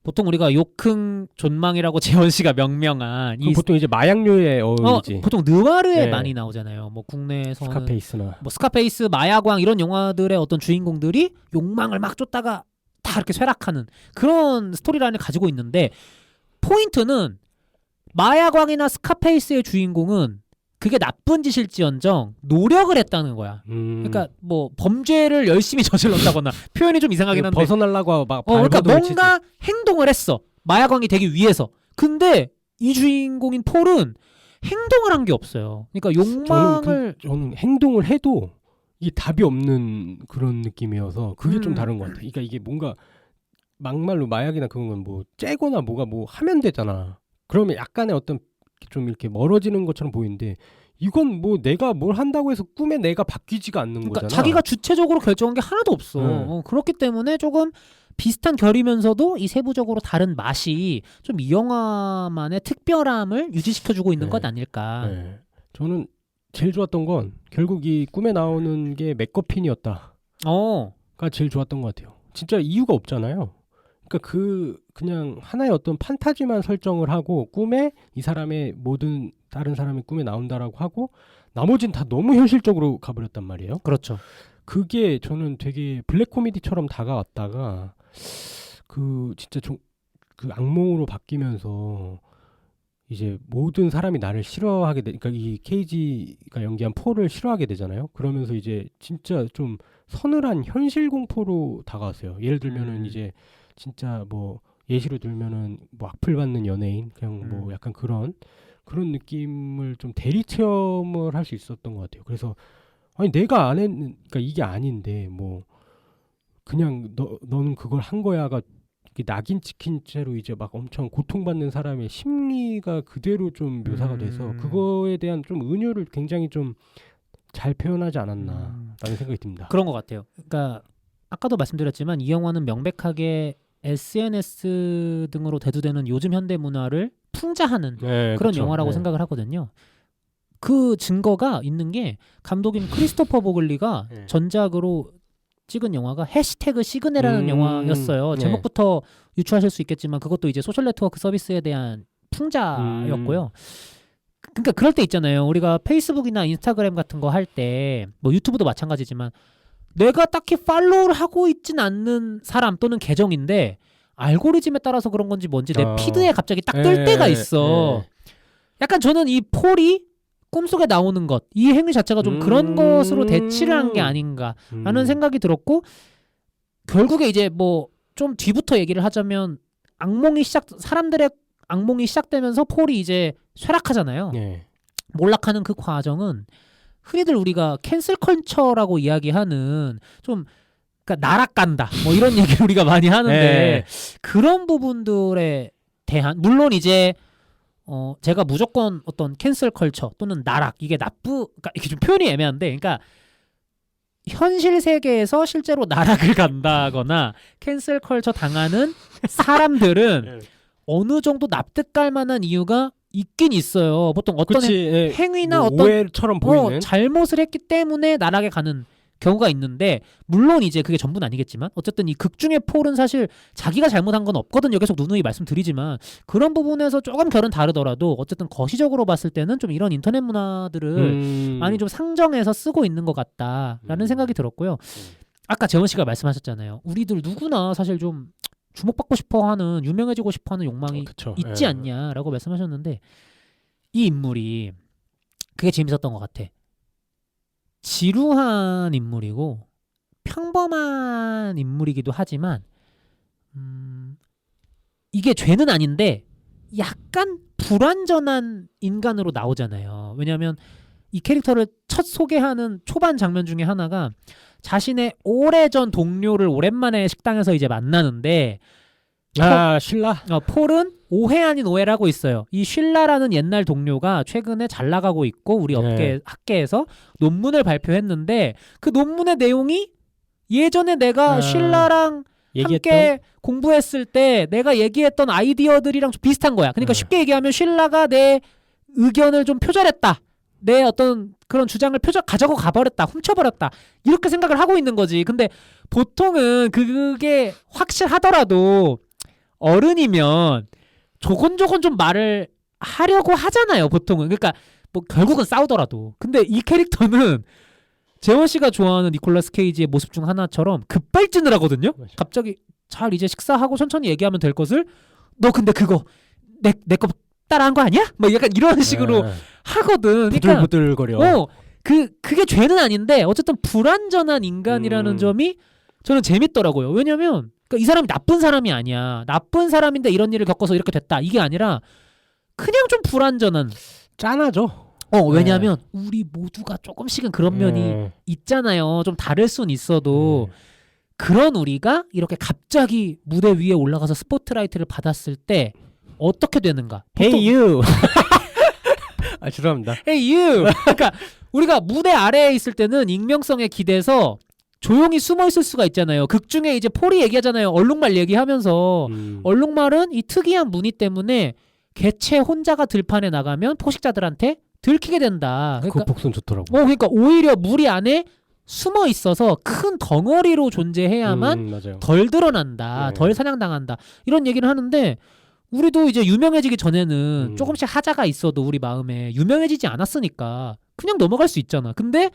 보통 우리가 욕흥 존망이라고 재원 씨가 명명한 이 보통 이제 마약류의 어휘지. 보통 느와르에 네. 많이 나오잖아요. 뭐 국내에서는 스카페이스나 뭐 스카페이스, 마야광 이런 영화들의 어떤 주인공들이 욕망을 막 쫓다가 다 이렇게 쇠락하는 그런 스토리라인을 가지고 있는데 포인트는 마야광이나 스카페이스의 주인공은 그게 나쁜 짓일지언정 노력을 했다는 거야. 그러니까 뭐 범죄를 열심히 저질렀다거나 표현이 좀 이상하긴 한데 벗어나려고 막 그러니까 발버둥을 치지. 뭔가 행동을 했어. 마약왕이 되기 위해서. 근데 이 주인공인 폴은 행동을 한 게 없어요. 그러니까 욕망을 저는 행동을 해도 이게 답이 없는 그런 느낌이어서 그게 좀 다른 것 같아요. 그러니까 이게 뭔가 막말로 마약이나 그런 건 뭐 째거나 뭐가 뭐 하면 되잖아. 그러면 약간의 어떤 좀 이렇게 멀어지는 것처럼 보이는데 이건 뭐 내가 뭘 한다고 해서 꿈에 내가 바뀌지가 않는 그러니까 거잖아. 자기가 주체적으로 결정한 게 하나도 없어. 그렇기 때문에 조금 비슷한 결이면서도 이 세부적으로 다른 맛이 좀 이 영화만의 특별함을 유지시켜주고 있는 네. 것 아닐까. 네. 저는 제일 좋았던 건 결국 이 꿈에 나오는 게 맥거핀이었다가 제일 좋았던 것 같아요. 진짜 이유가 없잖아요. 그러니까 그냥 하나의 어떤 판타지만 설정을 하고 꿈에 이 사람의 모든 다른 사람의 꿈에 나온다라고 하고 나머지는 다 너무 현실적으로 가버렸단 말이에요. 그렇죠. 그게 저는 되게 블랙 코미디처럼 다가왔다가 진짜 그 악몽으로 바뀌면서 이제 모든 사람이 나를 싫어하게 그러니까 이 케이지가 연기한 폴을 싫어하게 되잖아요. 그러면서 이제 진짜 좀 서늘한 현실 공포로 다가왔어요. 예를 들면은 이제 진짜 뭐 예시로 들면은 뭐 악플 받는 연예인 그냥 뭐 약간 그런 느낌을 좀 대리 체험을 할 수 있었던 것 같아요. 그래서 아니 내가 안 했는 그러니까 이게 아닌데 뭐 그냥 너는 그걸 한 거야가 이렇게 낙인 찍힌 채로 이제 막 엄청 고통받는 사람의 심리가 그대로 좀 묘사가 돼서 그거에 대한 좀 은유를 굉장히 좀 잘 표현하지 않았나라는 생각이 듭니다. 그런 것 같아요. 그러니까 아까도 말씀드렸지만 이 영화는 명백하게 SNS 등으로 대두되는 요즘 현대 문화를 풍자하는 네, 그런 그쵸. 영화라고 네. 생각을 하거든요. 그 증거가 있는 게 감독인 크리스토퍼 보글리가 네. 전작으로 찍은 영화가 해시태그 시그네라는 영화였어요. 네. 제목부터 유추하실 수 있겠지만 그것도 이제 소셜 네트워크 서비스에 대한 풍자였고요. 그러니까 그럴 때 있잖아요. 우리가 페이스북이나 인스타그램 같은 거 할 때 뭐 유튜브도 마찬가지지만 내가 딱히 팔로우를 하고 있진 않는 사람 또는 계정인데 알고리즘에 따라서 그런 건지 뭔지 내 피드에 갑자기 딱 뜰 때가 있어. 약간 저는 이 폴이 꿈속에 나오는 것, 이 행위 자체가 좀 그런 것으로 대치를 한 게 아닌가라는 생각이 들었고 결국에 이제 뭐 좀 뒤부터 얘기를 하자면 사람들의 악몽이 시작되면서 폴이 이제 쇠락하잖아요. 네. 몰락하는 그 과정은 흔히들 우리가 캔슬 컬처라고 이야기하는 좀 그러니까 나락간다 뭐 이런 얘기를 우리가 많이 하는데 그런 부분들에 대한 물론 이제 제가 무조건 어떤 캔슬 컬처 또는 나락 이게 그러니까 이게 좀 표현이 애매한데 그러니까 현실 세계에서 실제로 나락을 간다거나 캔슬 컬처 당하는 사람들은 어느 정도 납득할 만한 이유가 있긴 있어요. 보통 어떤 행위나 뭐 어떤 오해처럼 보이는 잘못을 했기 때문에 나락에 가는 경우가 있는데 물론 이제 그게 전부는 아니겠지만 어쨌든 이 극 중의 폴은 사실 자기가 잘못한 건 없거든요. 계속 누누이 말씀드리지만 그런 부분에서 조금 결은 다르더라도 어쨌든 거시적으로 봤을 때는 좀 이런 인터넷 문화들을 많이 좀 상정해서 쓰고 있는 것 같다라는 생각이 들었고요. 아까 재원 씨가 말씀하셨잖아요. 우리들 누구나 사실 좀 주목받고 싶어하는 유명해지고 싶어하는 욕망이 있지 않냐라고 말씀하셨는데 이 인물이 그게 재밌었던 것 같아. 지루한 인물이고 평범한 인물이기도 하지만 이게 죄는 아닌데 약간 불완전한 인간으로 나오잖아요. 왜냐하면 이 캐릭터를 첫 소개하는 초반 장면 중에 하나가 자신의 오래전 동료를 오랜만에 식당에서 이제 만나는데 신라? 폴은 오해 아닌 오해를 하고 있어요. 이 쉴라라는 옛날 동료가 최근에 잘 나가고 있고 우리 학계에서 논문을 발표했는데 그 논문의 내용이 예전에 내가 쉴라랑 함께 공부했을 때 내가 얘기했던 아이디어들이랑 좀 비슷한 거야. 그러니까 쉽게 얘기하면 쉴라가 내 의견을 좀 표절했다. 내 어떤 그런 주장을 가져고 가버렸다. 훔쳐버렸다. 이렇게 생각을 하고 있는 거지. 근데 보통은 그게 확실하더라도 어른이면 조곤조곤 좀 말을 하려고 하잖아요. 보통은. 그러니까 뭐 결국은 싸우더라도. 근데 이 캐릭터는 재원 씨가 좋아하는 니콜라스 케이지의 모습 중 하나처럼 급발진을 하거든요. 갑자기 잘 이제 식사하고 천천히 얘기하면 될 것을 너 근데 그거 내 거 따라한 거 아니야? 뭐 약간 이런 식으로 하거든. 그러니까 부들부들거려. 그게 죄는 아닌데 어쨌든 불완전한 인간이라는 점이 저는 재밌더라고요. 왜냐면 그러니까 이 사람이 나쁜 사람이 아니야. 나쁜 사람인데 이런 일을 겪어서 이렇게 됐다. 이게 아니라 그냥 좀 불완전한. 짠하죠. 왜냐면 우리 모두가 조금씩은 그런 면이 있잖아요. 좀 다를 순 있어도 그런 우리가 이렇게 갑자기 무대 위에 올라가서 스포트라이트를 받았을 때 어떻게 되는가? Hey you. 아 죄송합니다. Hey you. 그러니까 우리가 무대 아래에 있을 때는 익명성에 기대서 조용히 숨어 있을 수가 있잖아요. 극 중에 이제 폴이 얘기하잖아요. 얼룩말 얘기하면서 얼룩말은 이 특이한 무늬 때문에 개체 혼자가 들판에 나가면 포식자들한테 들키게 된다. 그 그러니까 복선 좋더라고. 그러니까 오히려 무리 안에 숨어 있어서 큰 덩어리로 존재해야만 맞아요. 덜 드러난다. 네. 덜 사냥당한다. 이런 얘기를 하는데 우리도 이제 유명해지기 전에는 조금씩 하자가 있어도 우리 마음에 유명해지지 않았으니까 그냥 넘어갈 수 있잖아. 근데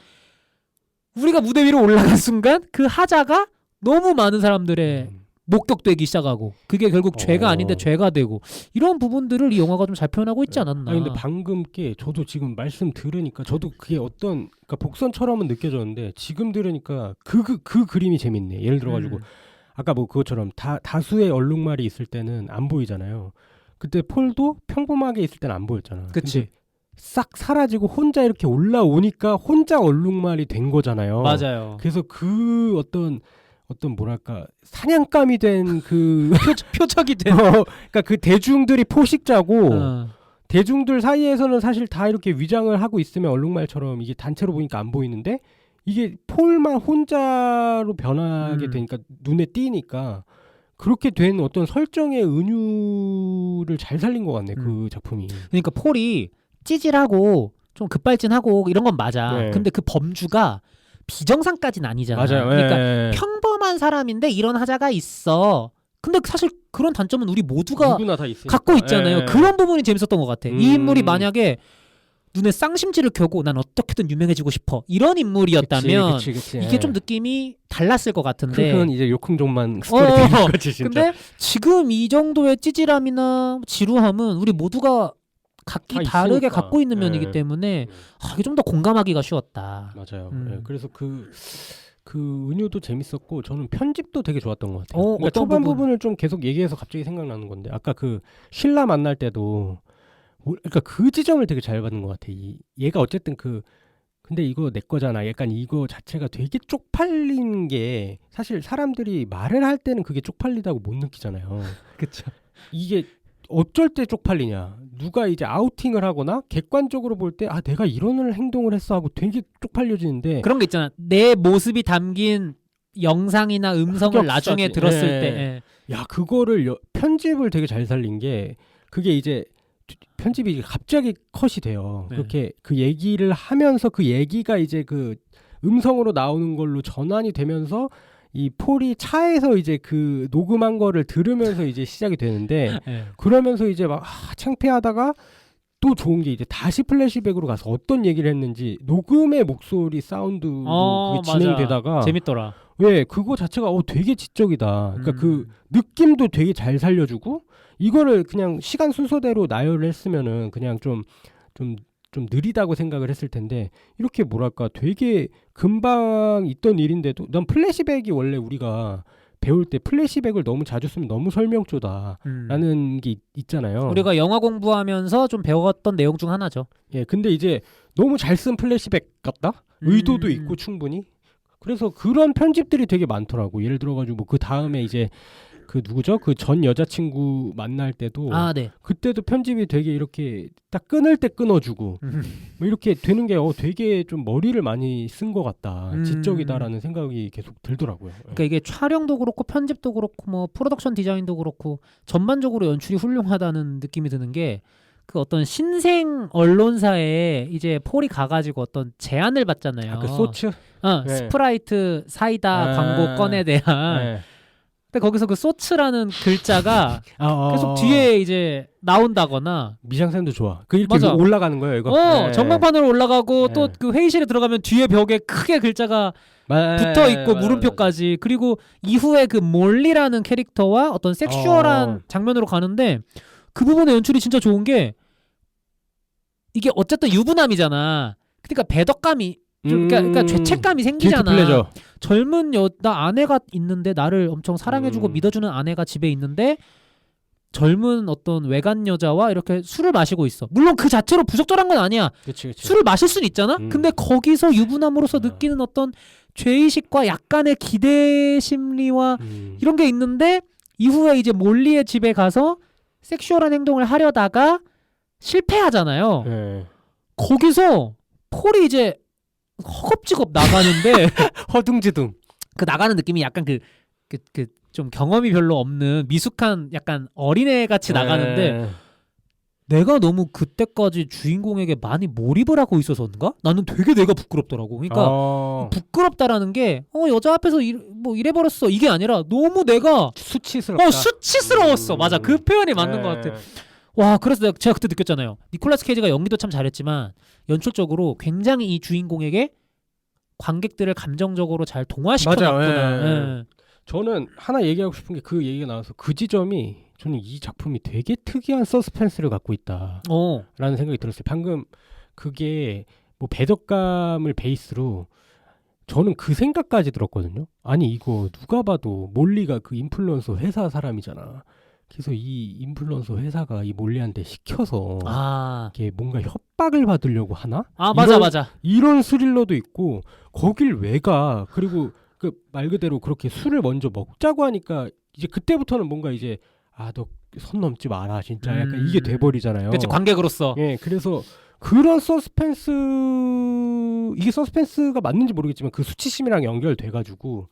우리가 무대 위로 올라간 순간 그 하자가 너무 많은 사람들의 목격되기 시작하고 그게 결국 죄가 아닌데 죄가 되고 이런 부분들을 이 영화가 좀 잘 표현하고 있지 않았나. 아니, 근데 방금 게 저도 지금 말씀 들으니까 저도 그게 어떤 그러니까 복선처럼은 느껴졌는데 지금 들으니까 그 그림이 재밌네. 예를 들어가지고 아까 뭐 그것처럼 다수의 얼룩말이 있을 때는 안 보이잖아요. 그때 폴도 평범하게 있을 때는 안 보였잖아. 그치. 싹 사라지고 혼자 이렇게 올라오니까 혼자 얼룩말이 된 거잖아요. 맞아요. 그래서 그 어떤 뭐랄까 사냥감이 된 그 표적이 된. 그러니까 그 대중들이 포식자고 어. 대중들 사이에서는 사실 다 이렇게 위장을 하고 있으면 얼룩말처럼 이게 단체로 보니까 안 보이는데 이게 폴만 혼자로 변하게 되니까 눈에 띄니까 그렇게 된 어떤 설정의 은유를 잘 살린 것 같네. 그 작품이. 그러니까 폴이 찌질하고 좀 급발진하고 이런 건 맞아. 네. 근데 그 범주가 비정상까지는 아니잖아. 맞아요. 그러니까 평범한 사람인데 이런 하자가 있어. 근데 사실 그런 단점은 우리 모두가 누구나 다 있으니까. 갖고 있잖아요. 그런 부분이 재밌었던 것 같아. 이 인물이 만약에 눈에 쌍심지를 켜고 난 어떻게든 유명해지고 싶어 이런 인물이었다면 그치. 이게 좀 느낌이 달랐을 것 같은데. 그건 이제 요콩종만 스토리텔링 거지 진짜. 근데 지금 이 정도의 찌질함이나 지루함은 우리 모두가 각기 다르게 있으니까. 갖고 있는 면이기 때문에 이게 좀 더 공감하기가 쉬웠다. 맞아요. 그래서 그 은유도 재밌었고 저는 편집도 되게 좋았던 것 같아요. 그러니까 어떤 초반 부분을 좀 계속 얘기해서 갑자기 생각나는 건데 아까 그 신라 만날 때도 그러니까 그 지점을 되게 잘 받는 것 같아. 얘가 어쨌든 근데 이거 내 거잖아. 약간 이거 자체가 되게 쪽팔린 게 사실 사람들이 말을 할 때는 그게 쪽팔리다고 못 느끼잖아요. 그렇죠. 이게 어쩔 때 쪽팔리냐. 누가 이제 아우팅을 하거나 객관적으로 볼 때 내가 이런 행동을 했어 하고 되게 쪽팔려지는데 그런 게 있잖아. 내 모습이 담긴 영상이나 음성을 나중에 들었을 때. 야, 그거를 편집을 되게 잘 살린 게 그게 이제 편집이 갑자기 컷이 돼요. 그렇게 그 얘기를 하면서 그 얘기가 이제 그 음성으로 나오는 걸로 전환이 되면서 이 폴이 차에서 이제 그 녹음한 거를 들으면서 이제 시작이 되는데 그러면서 이제 막 창피하다가 또 좋은 게 이제 다시 플래시백으로 가서 어떤 얘기를 했는지 녹음의 목소리 사운드로 그게 진행되다가 재밌더라. 왜 그거 자체가 되게 지적이다. 그러니까 그 느낌도 되게 잘 살려주고 이거를 그냥 시간 순서대로 나열을 했으면은 그냥 좀 느리다고 생각을 했을 텐데 이렇게 뭐랄까 되게 금방 있던 일인데도 난 플래시백이 원래 우리가 배울 때 플래시백을 너무 자주 쓰면 너무 설명조다라는 게 있잖아요. 우리가 영화 공부하면서 좀 배웠던 내용 중 하나죠. 예, 근데 이제 너무 잘 쓴 플래시백 같다? 의도도 있고 충분히. 그래서 그런 편집들이 되게 많더라고. 예를 들어가지고 뭐 그 다음에 이제 그 누구죠? 그 전 여자친구 만날 때도 그때도 편집이 되게 이렇게 딱 끊을 때 끊어주고 뭐 이렇게 되는 게 되게 좀 머리를 많이 쓴 것 같다. 지적이다라는 생각이 계속 들더라고요. 그러니까 이게 촬영도 그렇고 편집도 그렇고 뭐 프로덕션 디자인도 그렇고 전반적으로 연출이 훌륭하다는 느낌이 드는 게 그 어떤 신생 언론사에 이제 폴이 가가지고 어떤 제안을 받잖아요. 그 소츠? 스프라이트 사이다 광고 건에 대한. 근데 거기서 그 소츠라는 글자가 계속 뒤에 이제 나온다거나 미장센도 좋아. 그 이렇게 올라가는 거예요, 이거. 전광판으로 올라가고 또 그 회의실에 들어가면 뒤에 벽에 크게 글자가 붙어 있고 물음표까지. 그리고 이후에 그 몰리라는 캐릭터와 어떤 섹슈얼한 장면으로 가는데 그 부분의 연출이 진짜 좋은 게 이게 어쨌든 유부남이잖아. 그러니까 배덕감이 그러니까 죄책감이 생기잖아. 플레저. 젊은 나 아내가 있는데 나를 엄청 사랑해주고 믿어주는 아내가 집에 있는데 젊은 어떤 외간 여자와 이렇게 술을 마시고 있어. 물론 그 자체로 부적절한 건 아니야. 그치. 술을 마실 수는 있잖아. 근데 거기서 유부남으로서 느끼는 어떤 죄의식과 약간의 기대 심리와 이런 게 있는데 이후에 이제 몰리의 집에 가서 섹슈얼한 행동을 하려다가 실패하잖아요. 네. 거기서 폴이 이제 허겁지겁 나가는데 허둥지둥. 그 나가는 느낌이 약간 좀 경험이 별로 없는 미숙한 약간 어린애 같이 나가는데 내가 너무 그때까지 주인공에게 많이 몰입을 하고 있어서인가? 나는 되게 내가 부끄럽더라고. 그러니까 부끄럽다라는 게 여자 앞에서 이래버렸어 이게 아니라 너무 내가 수치스럽다. 수치스러웠어. 맞아. 그 표현이 맞는 것 같아. 와, 그래서 제가 그때 느꼈잖아요. 니콜라스 케이지가 연기도 참 잘했지만 연출적으로 굉장히 이 주인공에게 관객들을 감정적으로 잘 동화시켜놨구나. 예. 저는 하나 얘기하고 싶은 게 그 얘기가 나와서 그 지점이 저는 이 작품이 되게 특이한 서스펜스를 갖고 있다라는 생각이 들었어요. 방금 그게 뭐 배덕감을 베이스로 저는 그 생각까지 들었거든요. 아니 이거 누가 봐도 몰리가 그 인플루언서 회사 사람이잖아. 그래서 이 인플루언서 회사가 이 몰리한테 시켜서 이게 뭔가 협박을 받으려고 하나? 맞아. 이런 스릴러도 있고 거길 왜 가? 그리고 그 말 그대로 그렇게 술을 먼저 먹자고 하니까 이제 그때부터는 뭔가 이제 너 선 넘지 마라 진짜 약간 이게 돼버리잖아요. 그치, 관객으로서. 예, 그래서 그런 서스펜스 이게 서스펜스가 맞는지 모르겠지만 그 수치심이랑 연결돼가지고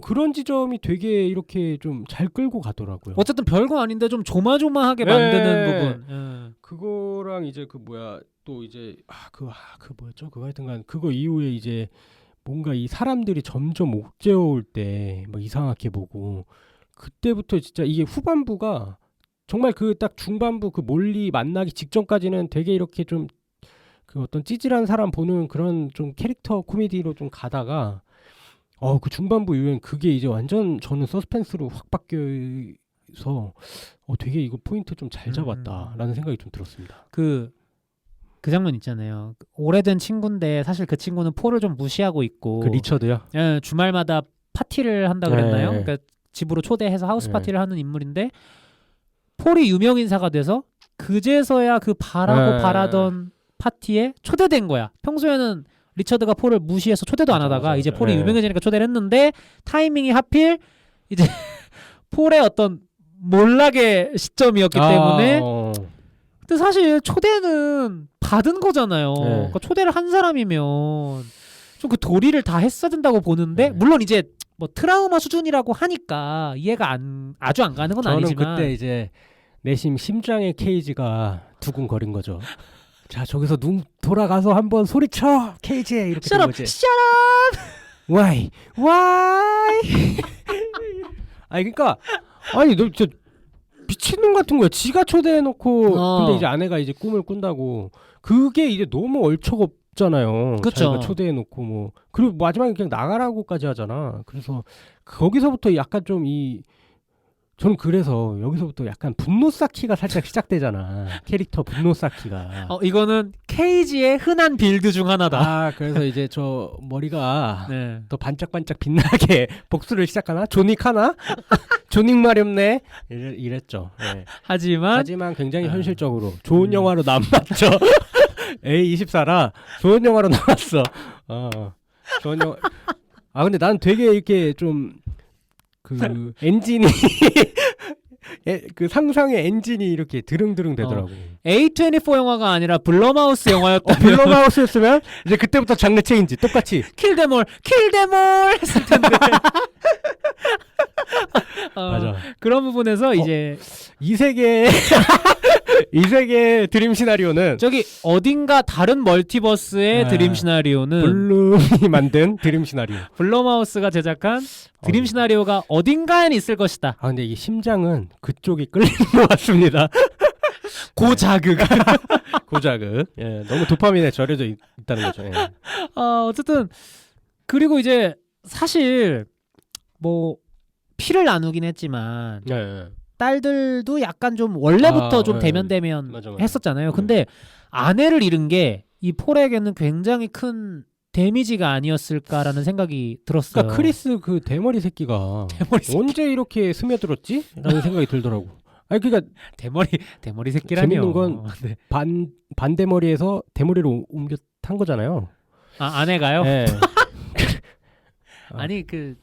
그런 지점이 되게 이렇게 좀 잘 끌고 가더라고요. 어쨌든 별거 아닌데 좀 조마조마하게 만드는 부분. 그거랑 이제 그 뭐야 또 이제 그 뭐였죠? 그거 하여튼간 그거 이후에 이제 뭔가 이 사람들이 점점 옥죄어올 때 막 이상하게 보고 그때부터 진짜 이게 후반부가 정말 그 딱 중반부 그 몰리 만나기 직전까지는 되게 이렇게 좀 그 어떤 찌질한 사람 보는 그런 좀 캐릭터 코미디로 좀 가다가 그 중반부 이후엔 그게 이제 완전 저는 서스펜스로 확 바뀌어서 되게 이거 포인트 좀 잘 잡았다라는 생각이 좀 들었습니다. 그 장면 있잖아요. 오래된 친구인데 사실 그 친구는 폴을 좀 무시하고 있고 그 리처드요? 예, 주말마다 파티를 한다 그랬나요? 그러니까 집으로 초대해서 하우스 파티를 하는 인물인데 폴이 유명 인사가 돼서 그제서야 그 바라던 파티에 초대된 거야. 평소에는 리처드가 폴을 무시해서 초대도 안 하다가 이제 폴이 유명해지니까 초대를 했는데 타이밍이 하필 이제 폴의 어떤 몰락의 시점이었기 때문에 근데 사실 초대는 받은 거잖아요. 그러니까 초대를 한 사람이면 좀 그 도리를 다 했어야 된다고 보는데 물론 이제 뭐 트라우마 수준이라고 하니까 이해가 아주 안 가는 건 저는 아니지만 저는 그때 이제 내심 심장의 케이지가 두근거린 거죠. 자 저기서 눈 돌아가서 한번 소리쳐 케이지에 이렇게 된 거지. Shut up! Why? 아니 그러니까 아니 너 진짜 미친놈 같은 거야. 지가 초대해놓고 근데 이제 아내가 이제 꿈을 꾼다고 그게 이제 너무 얼척없잖아요. 그쵸. 자기가 초대해놓고 뭐 그리고 마지막에 그냥 나가라고까지 하잖아. 그래서 거기서부터 약간 좀 저는 그래서 여기서부터 약간 분노 쌓기가 살짝 시작되잖아. 캐릭터 분노 쌓기가. 이거는 케이지의 흔한 빌드 중 하나다. 그래서 이제 저 머리가 더 반짝반짝 빛나게 복수를 시작하나? 조닉 하나? 조닉 마렵네? 이랬죠. 네. 하지만 굉장히 현실적으로 좋은 영화로 남았죠. A24라 좋은 영화로 남았어. 좋은 영화. 근데 난 되게 이렇게 좀 그 엔진이 그 상상의 엔진이 이렇게 드릉드릉 되더라고. A24 영화가 아니라 블럼하우스 영화였다면 블럼하우스였으면 이제 그때부터 장르 체인지 똑같이 킬데몰 했을 텐데. 맞아. 그런 부분에서 이제 이 세계 드림 시나리오는 저기 어딘가 다른 멀티버스의 드림 시나리오는 블룸이 만든 드림 시나리오. 블럼하우스가 제작한 드림 시나리오가 어딘가엔 있을 것이다. 근데 이 심장은 그쪽이 끌리는 것 같습니다. 고자극. 예, 너무 도파민에 절여져 있다는 거죠. 예. 어쨌든 그리고 이제 사실 뭐 피를 나누긴 했지만 딸들도 약간 좀 원래부터 좀 네. 대면대면 맞아. 했었잖아요. 근데 아내를 잃은 게 이 폴에게는 굉장히 큰 데미지가 아니었을까라는 생각이 들었어요. 그러니까 크리스 그 대머리 새끼가 대머리 새끼. 언제 이렇게 스며들었지? 라는 생각이 들더라고. 아니 그러니까 대머리 새끼라뇨. 재밌는 건 네. 반대머리에서 대머리로 옮겨 탄 거잖아요. 아내가요? 네. 아니 그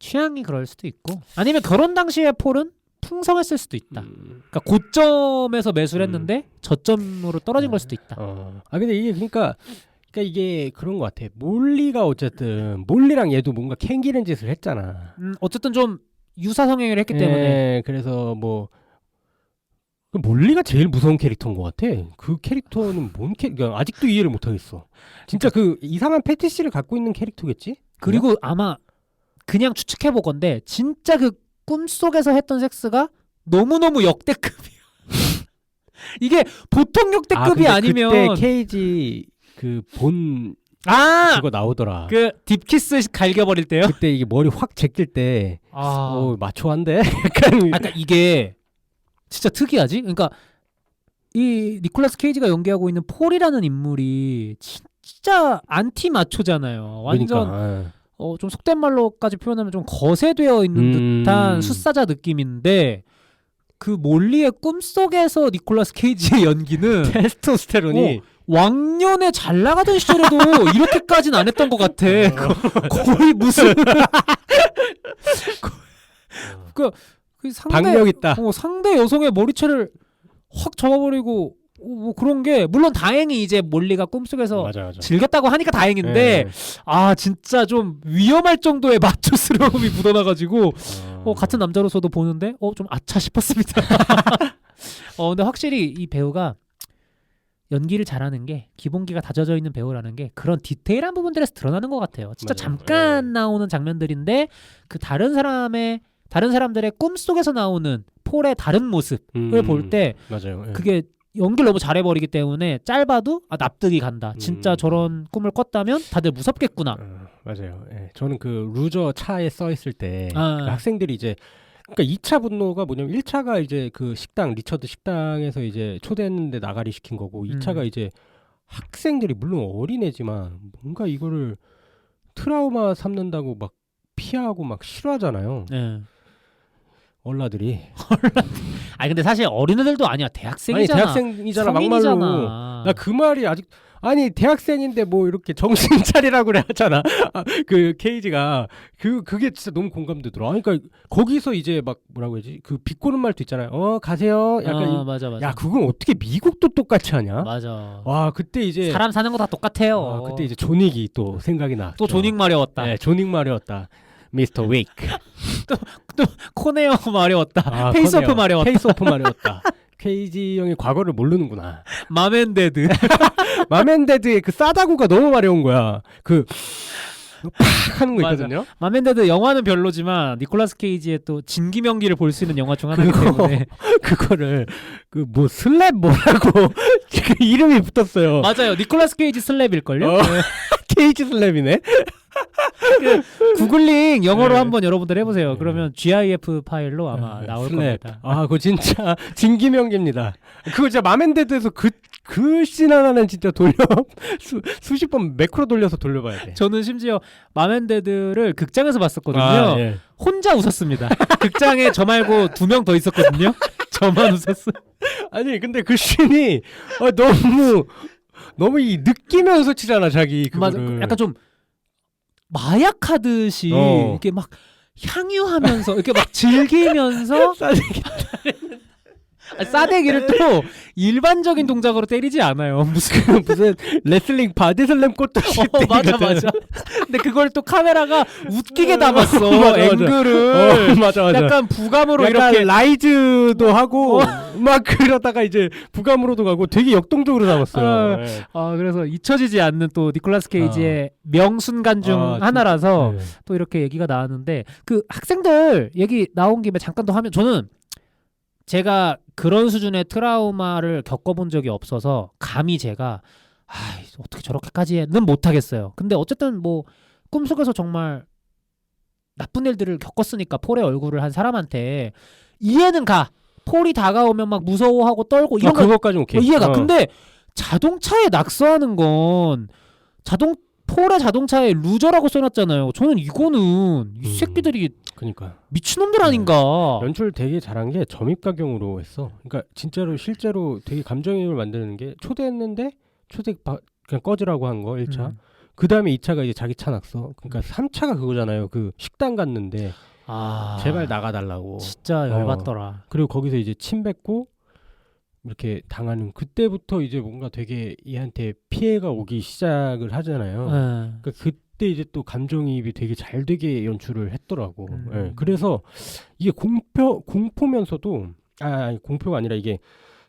취향이 그럴 수도 있고 아니면 결혼 당시에 폴은 풍성했을 수도 있다. 그러니까 고점에서 매수를 했는데 저점으로 떨어진 걸 수도 있다. 아 근데 이게 그러니까 이게 그런 것 같아. 몰리가 어쨌든 몰리랑 얘도 뭔가 캥기는 짓을 했잖아. 어쨌든 좀 유사 성행위를 했기 때문에 그래서 뭐 그 몰리가 제일 무서운 캐릭터인 것 같아. 그 캐릭터는 그러니까 아직도 이해를 못하겠어. 진짜 그 이상한 패티시를 갖고 있는 캐릭터겠지? 그리고 아마 그냥 추측해 보건데 진짜 그 꿈속에서 했던 섹스가 너무너무 역대급이야. 이게 보통 역대급이 근데 아니면 그때 케이지 그 본 그거 나오더라. 그 딥키스 갈겨버릴 때요? 그때 이게 머리 확 제낄 때 마초한데? 약간 그러니까 이게 진짜 특이하지? 그러니까 이 니콜라스 케이지가 연기하고 있는 폴이라는 인물이 진짜 안티 마초잖아요. 완전 그러니까. 좀 속된 말로까지 표현하면 좀 거세되어 있는 듯한 숫사자 느낌인데 그 몰리의 꿈속에서 니콜라스 케이지의 연기는 테스토스테론이 왕년에 잘 나가던 시절에도 이렇게까지는 안 했던 것 같아. 거의 무슨 그 상대 박력 있다. 상대 여성의 머리채를 확 잡아버리고 뭐 그런 게 물론 다행히 이제 몰리가 꿈속에서 맞아. 즐겼다고 하니까 다행인데 진짜 좀 위험할 정도의 마초스러움이 묻어나가지고 같은 남자로서도 보는데 좀 아차 싶었습니다. 근데 확실히 이 배우가 연기를 잘하는 게 기본기가 다져져 있는 배우라는 게 그런 디테일한 부분들에서 드러나는 것 같아요. 진짜 맞아요. 잠깐 나오는 장면들인데 그 다른 사람들의 꿈속에서 나오는 폴의 다른 모습을 볼 때 맞아요. 그게 연기를 너무 잘해버리기 때문에 짧아도 납득이 간다. 진짜 저런 꿈을 꿨다면 다들 무섭겠구나. 맞아요. 저는 그 루저 차에 써 있을 때 그 학생들이 이제 그러니까 2차 분노가 뭐냐면 1차가 이제 그 식당 리처드 식당에서 이제 초대했는데 나가리 시킨 거고 2차가 이제 학생들이 물론 어린애지만 뭔가 이거를 트라우마 삼는다고 막 피하고 막 싫어하잖아요. 얼라들이. 근데 사실 어린애들도 아니야. 대학생이잖아. 대학생이잖아. 막말로. 나 그 말이 아직 대학생인데 뭐 이렇게 정신 차리라고 그래 하잖아. 그 케이지가 그게 진짜 너무 공감되더라. 그러니까 거기서 이제 막 뭐라고 해야지? 그 비꼬는 말도 있잖아요. 가세요. 약간 맞아. 야, 그건 어떻게 미국도 똑같이 하냐? 맞아. 와, 그때 이제 사람 사는 거 다 똑같아요. 그때 이제 존윅이 또 생각이 나. 또 존윅 마려웠다. 네, 존윅 마려웠다. 미스터 웨이크. 또 코네어 마려웠다. 페이스오프 마려웠다. 페이스오프 마려웠다. 케이지 형이 과거를 모르는구나. 맘앤데드. 맘앤데드의 그 싸다구가 너무 마려운 거야. 팍 하는 거 있거든요. 맘앤데드 영화는 별로지만 니콜라스 케이지의 또 진기명기를 볼 수 있는 영화 중 하나이기 때문에 그거를 그 뭐 슬랩 뭐라고 그 이름이 붙었어요. 맞아요. 니콜라스 케이지 슬랩일걸요? 케이지 슬랩이네. 구글링 영어로 한번 여러분들 해보세요. 그러면 GIF 파일로 아마 나올 슬랩. 겁니다. 그거 진짜 진기명기입니다. 그거 진짜 맘앤데드에서 그 씬 하나는 진짜 수십 번 매크로 돌려서 돌려봐야 돼. 저는 심지어 맘앤데드를 극장에서 봤었거든요. 혼자 웃었습니다. 극장에 저 말고 2명 더 있었거든요. 저만 웃었어. 아니 근데 그 씬이 너무 느끼면서 치잖아 자기 그거를. 맞아. 약간 좀 마약하듯이 이렇게 막 향유하면서 이렇게 막 즐기면서 싸대기를 또 일반적인 동작으로 때리지 않아요. 무슨 레슬링 바디슬램 꼴도 맞아. 근데 그걸 또 카메라가 웃기게 담았어. 앵글을 맞아. 약간 부감으로 약간 이렇게 라이즈도 하고 막 그러다가 이제 부감으로도 가고 되게 역동적으로 담았어요. 그래서 잊혀지지 않는 또 니콜라스 케이지의 명순간 중 하나라서 또 이렇게 얘기가 나왔는데 그 학생들 얘기 나온 김에 잠깐 더 하면 저는 제가 그런 수준의 트라우마를 겪어본 적이 없어서 감히 제가 어떻게 저렇게까지는 못하겠어요. 근데 어쨌든 뭐 꿈속에서 정말 나쁜 일들을 겪었으니까 폴의 얼굴을 한 사람한테 이해는 가. 폴이 다가오면 막 무서워하고 떨고 이런 거 그것까지 오케이. 이해가. 근데 자동차에 낙서하는 건 폴의 자동차에 루저라고 써놨잖아요. 저는 이거는 이 새끼들이 그러니까 미친놈들 아닌가. 연출 되게 잘한 게 점입가경으로 했어. 그러니까 진짜로 실제로 되게 감정이입을 만드는 게 초대했는데 그냥 꺼지라고 한 거 1차. 그 다음에 2차가 이제 자기 차 낙서. 그러니까 3차가 그거잖아요. 그 식당 갔는데 제발 나가달라고. 진짜 열받더라. 그리고 거기서 이제 침 뱉고 이렇게 그때부터 이제 뭔가 되게 얘한테 피해가 오기 시작을 하잖아요. 그러니까 그때 이제 또 감정이입이 되게 잘 되게 연출을 했더라고. 예. 그래서 이게 공포면서도 아니, 공포가 아니라 이게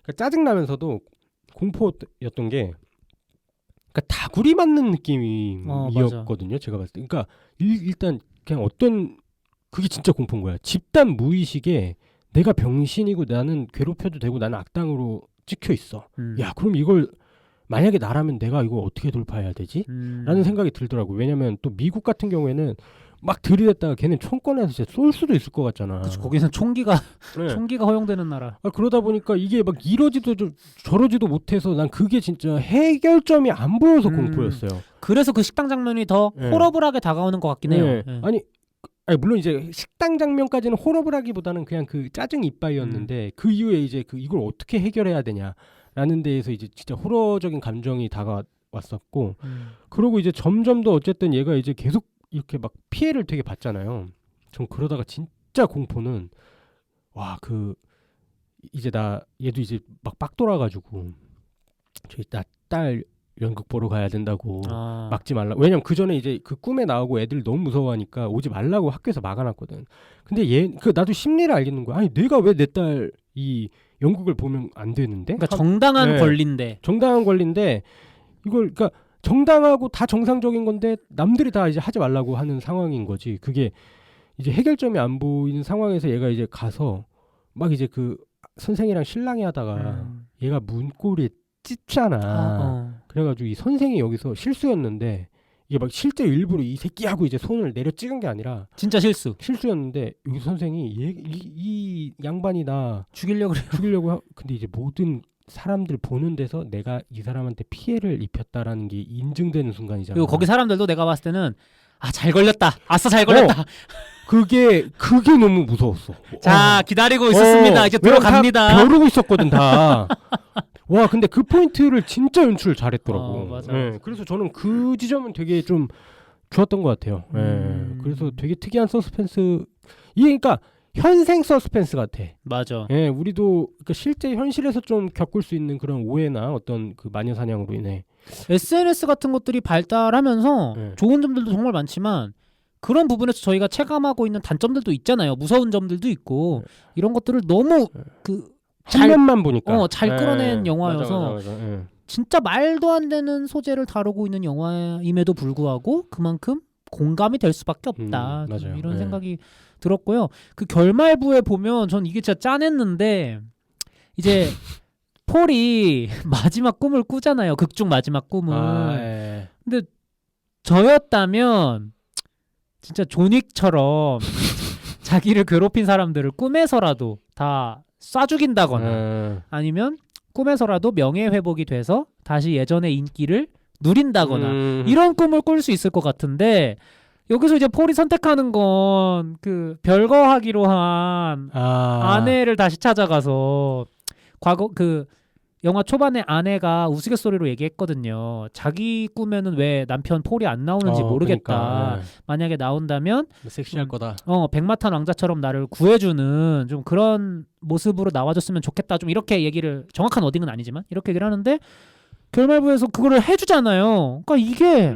그러니까 짜증나면서도 공포였던 게 그러니까 다구리 맞는 느낌이었거든요. 제가 봤을 때. 그러니까 일단 그냥 그게 진짜 공포인 거야. 집단 무의식에 내가 병신이고 나는 괴롭혀도 되고 나는 악당으로 찍혀 있어. 야, 그럼 이걸 만약에 나라면 내가 이거 어떻게 돌파해야 되지? 라는 생각이 들더라고. 왜냐면 또 미국 같은 경우에는 막 들이댔다가 걔는 총 꺼내서 진짜 쏠 수도 있을 것 같잖아. 그치, 거기는 총기가 네. 허용되는 나라. 그러다 보니까 이게 막 이러지도 저러지도 못해서 난 그게 진짜 해결점이 안 보여서 공포였어요. 그래서 그 식당 장면이 더 호러블하게 다가오는 것 같긴 해요. 아니 물론 이제 식당 장면까지는 호러블하기보다는 그냥 그 짜증 이빠이였는데 그 이후에 이제 이걸 어떻게 해결해야 되냐라는 데에서 이제 진짜 호러적인 감정이 다가왔었고 그러고 이제 점점 더 어쨌든 얘가 이제 계속 이렇게 막 피해를 되게 받잖아요. 전 그러다가 진짜 공포는 이제 얘도 이제 막 돌아가지고 저기 나 딸 연극 보러 가야 된다고 막지 말라. 왜냐면 그 전에 이제 그 꿈에 나오고 애들 너무 무서워하니까 오지 말라고 학교에서 막아놨거든. 근데 나도 심리를 알겠는 거야. 아니 내가 왜 내 딸 이 연극을 보면 안 되는데? 그러니까 정당한 권리인데. 정당한 권리인데 이걸 그러니까 정당하고 다 정상적인 건데 남들이 다 이제 하지 말라고 하는 상황인 거지. 그게 이제 해결점이 안 보이는 상황에서 얘가 이제 가서 막 이제 그 선생이랑 실랑이 하다가 얘가 문고리에 찢잖아. 그래가지고 이 선생이 여기서 실수였는데 이게 막 실제 일부러 이 새끼하고 이제 손을 내려 찍은 게 아니라 진짜 실수였는데 여기 선생이 이 양반이 나 죽이려고 근데 이제 모든 사람들 보는 데서 내가 이 사람한테 피해를 입혔다라는 게 인증되는 순간이잖아. 그리고 거기 사람들도 내가 봤을 때는 잘 걸렸다. 아싸 잘 걸렸다. 그게 너무 무서웠어. 자 기다리고 있었습니다. 이제 들어갑니다. 벼르고 있었거든 다. 와 근데 그 포인트를 진짜 연출을 잘했더라고. 맞아. 그래서 저는 그 지점은 되게 좀 좋았던 것 같아요. 그래서 되게 특이한 서스펜스. 이게 그러니까 현생 서스펜스 같아. 맞아. 우리도 그러니까 실제 현실에서 좀 겪을 수 있는 그런 오해나 어떤 그 마녀 사냥으로 인해 SNS 같은 것들이 발달하면서 좋은 점들도 정말 많지만 그런 부분에서 저희가 체감하고 있는 단점들도 있잖아요. 무서운 점들도 있고 이런 것들을 너무 장면만 보니까 잘 끌어낸 영화여서 맞아. 진짜 말도 안 되는 소재를 다루고 있는 영화임에도 불구하고 그만큼 공감이 될 수밖에 없다. 맞아요. 이런 생각이 들었고요. 그 결말부에 보면 전 이게 진짜 짠했는데 이제 폴이 마지막 꿈을 꾸잖아요. 극중 마지막 꿈을. 근데 저였다면 진짜 존윅처럼 자기를 괴롭힌 사람들을 꿈에서라도 다 쏴 죽인다거나 아니면 꿈에서라도 명예회복이 돼서 다시 예전의 인기를 누린다거나 이런 꿈을 꿀 수 있을 것 같은데 여기서 이제 폴이 선택하는 건 그 별거하기로 한 아내를 다시 찾아가서 과거 그 영화 초반에 아내가 우스갯소리로 얘기했거든요. 자기 꿈에는 왜 남편 폴이 안 나오는지 모르겠다. 그러니까, 만약에 나온다면 섹시할 거다. 백마탄 왕자처럼 나를 구해주는 좀 그런 모습으로 나와줬으면 좋겠다. 좀 이렇게 얘기를 정확한 워딩은 아니지만 이렇게 얘기를 하는데 결말부에서 그거를 해주잖아요. 그러니까 이게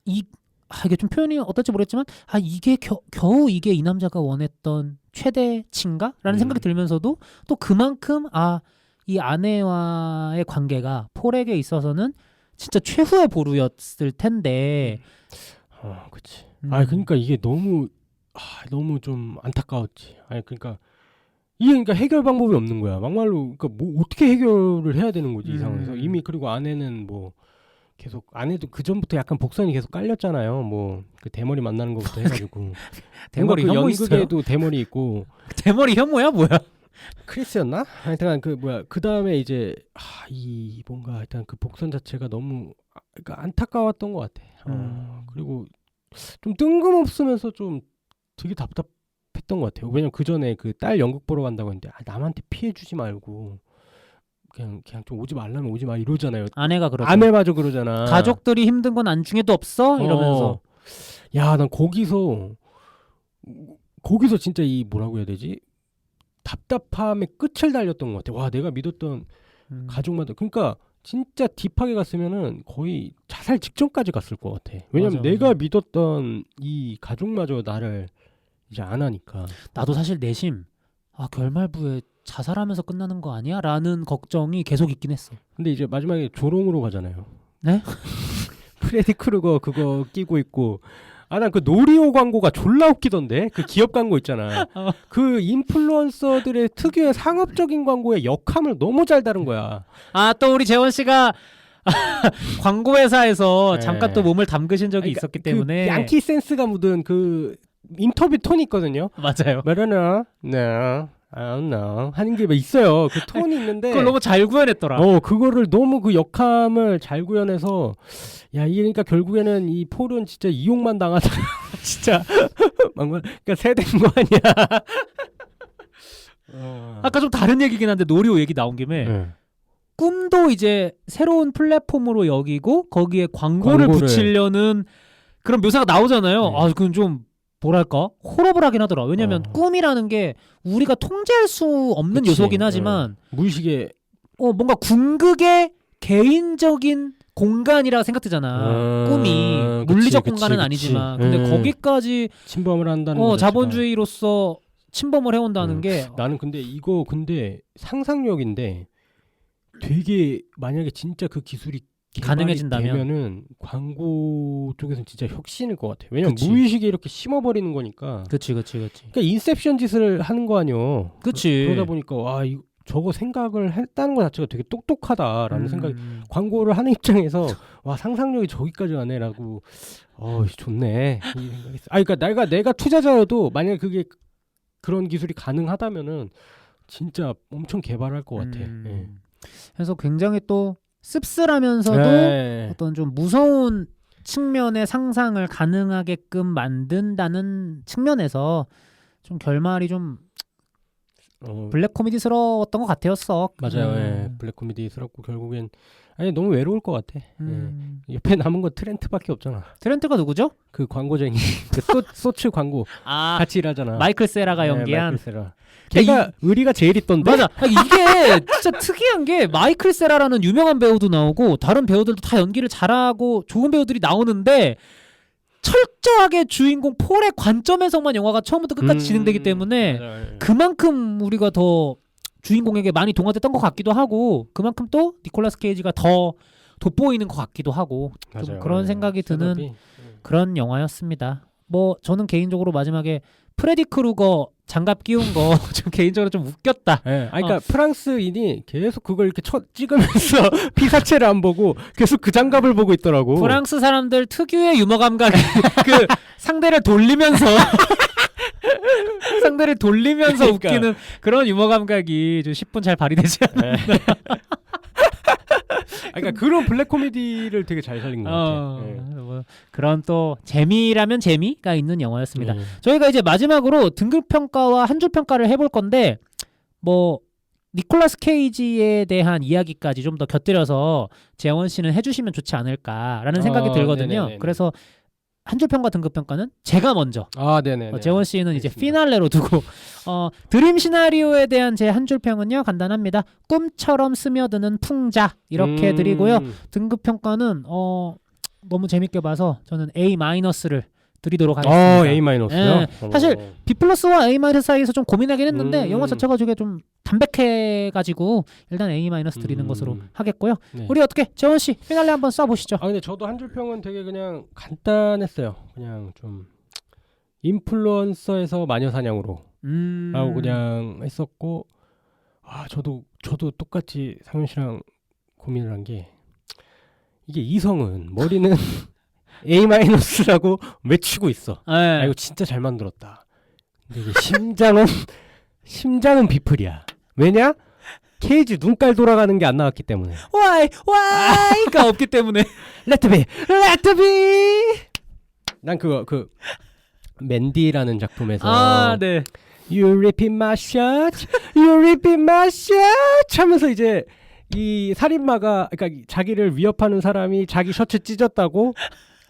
이게 좀 표현이 어떨지 모르겠지만 이게 겨우 이게 이 남자가 원했던 최대치인가? 라는 생각이 들면서도 또 그만큼 이 아내와의 관계가 폴에게 있어서는 진짜 최후의 보루였을 텐데 그치. 그러니까 이게 너무 좀 안타까웠지. 그러니까 해결 방법이 없는 거야. 막말로 그러니까 뭐 어떻게 해결을 해야 되는 거지 이 상황에서. 이미 그리고 아내는 뭐 계속 안 해도 그 전부터 약간 복선이 계속 깔렸잖아요. 뭐 그 대머리 만나는 것부터 해가지고 대머리 뭔가 그 혐오 있어요? 연극에도 대머리 있고 대머리 혐오야 뭐야? 크리스였나? 하여튼 그 뭐야 그 다음에 이제 이 뭔가 일단 그 복선 자체가 너무 그러니까 안타까웠던 것 같아. 그리고 좀 뜬금없으면서 좀 되게 답답했던 것 같아요. 왜냐면 그 전에 그 딸 연극 보러 간다고 했는데 남한테 피해 주지 말고 그냥 좀 오지 말라면 오지 마 이러잖아요. 아내가 그러죠. 아내마저 그러잖아. 가족들이 힘든 건 안중에도 없어 이러면서. 야, 난 거기서 진짜 이 뭐라고 해야 되지? 답답함의 끝을 달렸던 것 같아. 와, 내가 믿었던 가족마다 그러니까 진짜 딥하게 갔으면은 거의 자살 직전까지 갔을 것 같아. 왜냐면 맞아, 내가 맞아. 믿었던 이 가족마저 나를 이제 안 하니까. 나도 사실 내심 결말부에 자살하면서 끝나는 거 아니야? 라는 걱정이 계속 있긴 했어. 근데 이제 마지막에 조롱으로 가잖아요. 네? 프레디 크루거 그거 끼고 있고 난 그 노리오 광고가 졸라 웃기던데 그 기업 광고 있잖아. 그 인플루언서들의 특유의 상업적인 광고의 역함을 너무 잘 다룬 거야. 또 우리 재원 씨가 광고 회사에서 네. 잠깐 또 몸을 담그신 적이 그러니까 있었기 때문에 그 양키 센스가 묻은 그 인터뷰 톤이 있거든요. 맞아요. 말하나? 네. no. 하는 게 있어요. 그 톤이 있는데 그걸 너무 잘 구현했더라. 그거를 너무 그 역함을 잘 구현해서 이게 그러니까 결국에는 이 폴은 진짜 이용만 당하다 진짜 그러니까 세된 거 아니야. 아까 좀 다른 얘기긴 한데 노리오 얘기 나온 김에 네. 꿈도 이제 새로운 플랫폼으로 여기고 거기에 광고를 붙이려는 그런 묘사가 나오잖아요. 네. 그건 좀 뭐랄까 호러블하긴 하더라. 왜냐면 꿈이라는 게 우리가 통제할 수 없는 그치. 요소긴 하지만 무의식에 뭔가 궁극의 개인적인 공간이라 생각되잖아. 꿈이 물리적 공간은 아니지만 근데 거기까지 침범을 한다는 거 자본주의로서 침범을 해온다는 게 나는 근데 상상력인데 되게 만약에 진짜 그 기술이 가능해진다면은 광고 쪽에서는 진짜 혁신일 것 같아. 왜냐면 그치. 무의식에 이렇게 심어버리는 거니까. 그치. 그러니까 인셉션 짓을 하는 거 아니요. 그치. 그러다 보니까 저거 생각을 했다는 것 자체가 되게 똑똑하다라는 생각이 광고를 하는 입장에서 상상력이 저기까지 가네라고 좋네 이 생각했어. 그러니까 내가 투자자여도 만약에 그게 그런 기술이 가능하다면은 진짜 엄청 개발할 것 같아. 예. 그래서 굉장히 또 씁쓸하면서도 어떤 좀 무서운 측면의 상상을 가능하게끔 만든다는 측면에서 좀 결말이 좀 블랙 코미디스러웠던 것 같아요. 맞아요. 블랙 코미디스럽고 결국엔 너무 외로울 것 같아. 옆에 남은 거 트렌트밖에 없잖아. 트렌트가 누구죠? 그 광고쟁이 그 소츠 광고 같이 일하잖아. 마이클 세라가 연기한. 마이클 세라. 걔가 의리가 제일 있던데. 맞아. 이게 진짜 특이한 게 마이클 세라라는 유명한 배우도 나오고 다른 배우들도 다 연기를 잘하고 좋은 배우들이 나오는데 철저하게 주인공 폴의 관점에서만 영화가 처음부터 끝까지 진행되기 때문에 맞아요. 그만큼 우리가 더 주인공에게 많이 동화됐던 것 같기도 하고 그만큼 또 니콜라스 케이지가 더 돋보이는 것 같기도 하고 좀 그런 생각이 드는 그런 영화였습니다. 저는 개인적으로 마지막에 프레디 크루거 장갑 끼운 거 좀 개인적으로 좀 웃겼다. 그러니까 프랑스인이 계속 그걸 이렇게 찍으면서 피사체를 안 보고 계속 그 장갑을 보고 있더라고. 프랑스 사람들 특유의 유머 감각이 그 상대를 돌리면서 그러니까. 웃기는 그런 유머 감각이 좀 10분 잘 발휘되지 않았나. 그러니까 그런 블랙 코미디를 되게 잘 살린 것 같아. 그런 또 재미라면 재미가 있는 영화였습니다. 저희가 이제 마지막으로 등급 평가와 한 줄 평가를 해볼 건데 니콜라스 케이지에 대한 이야기까지 좀 더 곁들여서 재원 씨는 해주시면 좋지 않을까라는 생각이 들거든요. 네네네네. 그래서 한 줄 평가 등급 평가는 제가 먼저. 네네. 재원 씨는 이제 피날레로 두고 드림 시나리오에 대한 제 한 줄 평은요 간단합니다. 꿈처럼 스며드는 풍자 이렇게 드리고요. 등급 평가는 너무 재밌게 봐서 저는 A-를 드리도록 하겠습니다. A-요? 네. 사실 B+와 A- 사이에서 좀 고민하긴 했는데 영화 자체가 되게 좀 담백해가지고 일단 A- 드리는 것으로 하겠고요. 네. 우리 어떻게 재원 씨 피날레 한번 쏴보시죠. 근데 저도 한 줄 평은 되게 그냥 간단했어요. 그냥 좀 인플루언서에서 마녀사냥으로 라고 그냥 했었고 저도 똑같이 상현 씨랑 고민을 한 게 이게 이성은 머리는 A-라고 외치고 있어. 네. 아, 이거 진짜 잘 만들었다. 근데 이게 심장은 비플이야. 왜냐? 케이지 눈깔 돌아가는 게 안 나왔기 때문에. why가 없기 때문에. Let it be. 난 그 맨디라는 작품에서 네. You repeat my shot, you repeat my shot 하면서 이제 이 살인마가 그러니까 자기를 위협하는 사람이 자기 셔츠 찢었다고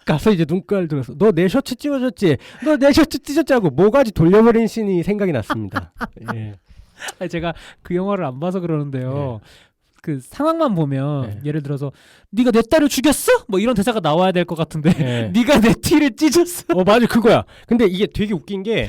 가서 이제 눈깔 들어서 너 내 셔츠 찢어졌지? 너 내 셔츠 찢었지? 하고 모가지 돌려버린 씬이 생각이 났습니다. 예. 아니, 제가 그 영화를 안 봐서 그러는데요. 그 상황만 보면 예를 들어서 네가 내 딸을 죽였어? 뭐 이런 대사가 나와야 될 것 같은데 네가 내 티를 찢었어? 맞아 그거야. 근데 이게 되게 웃긴 게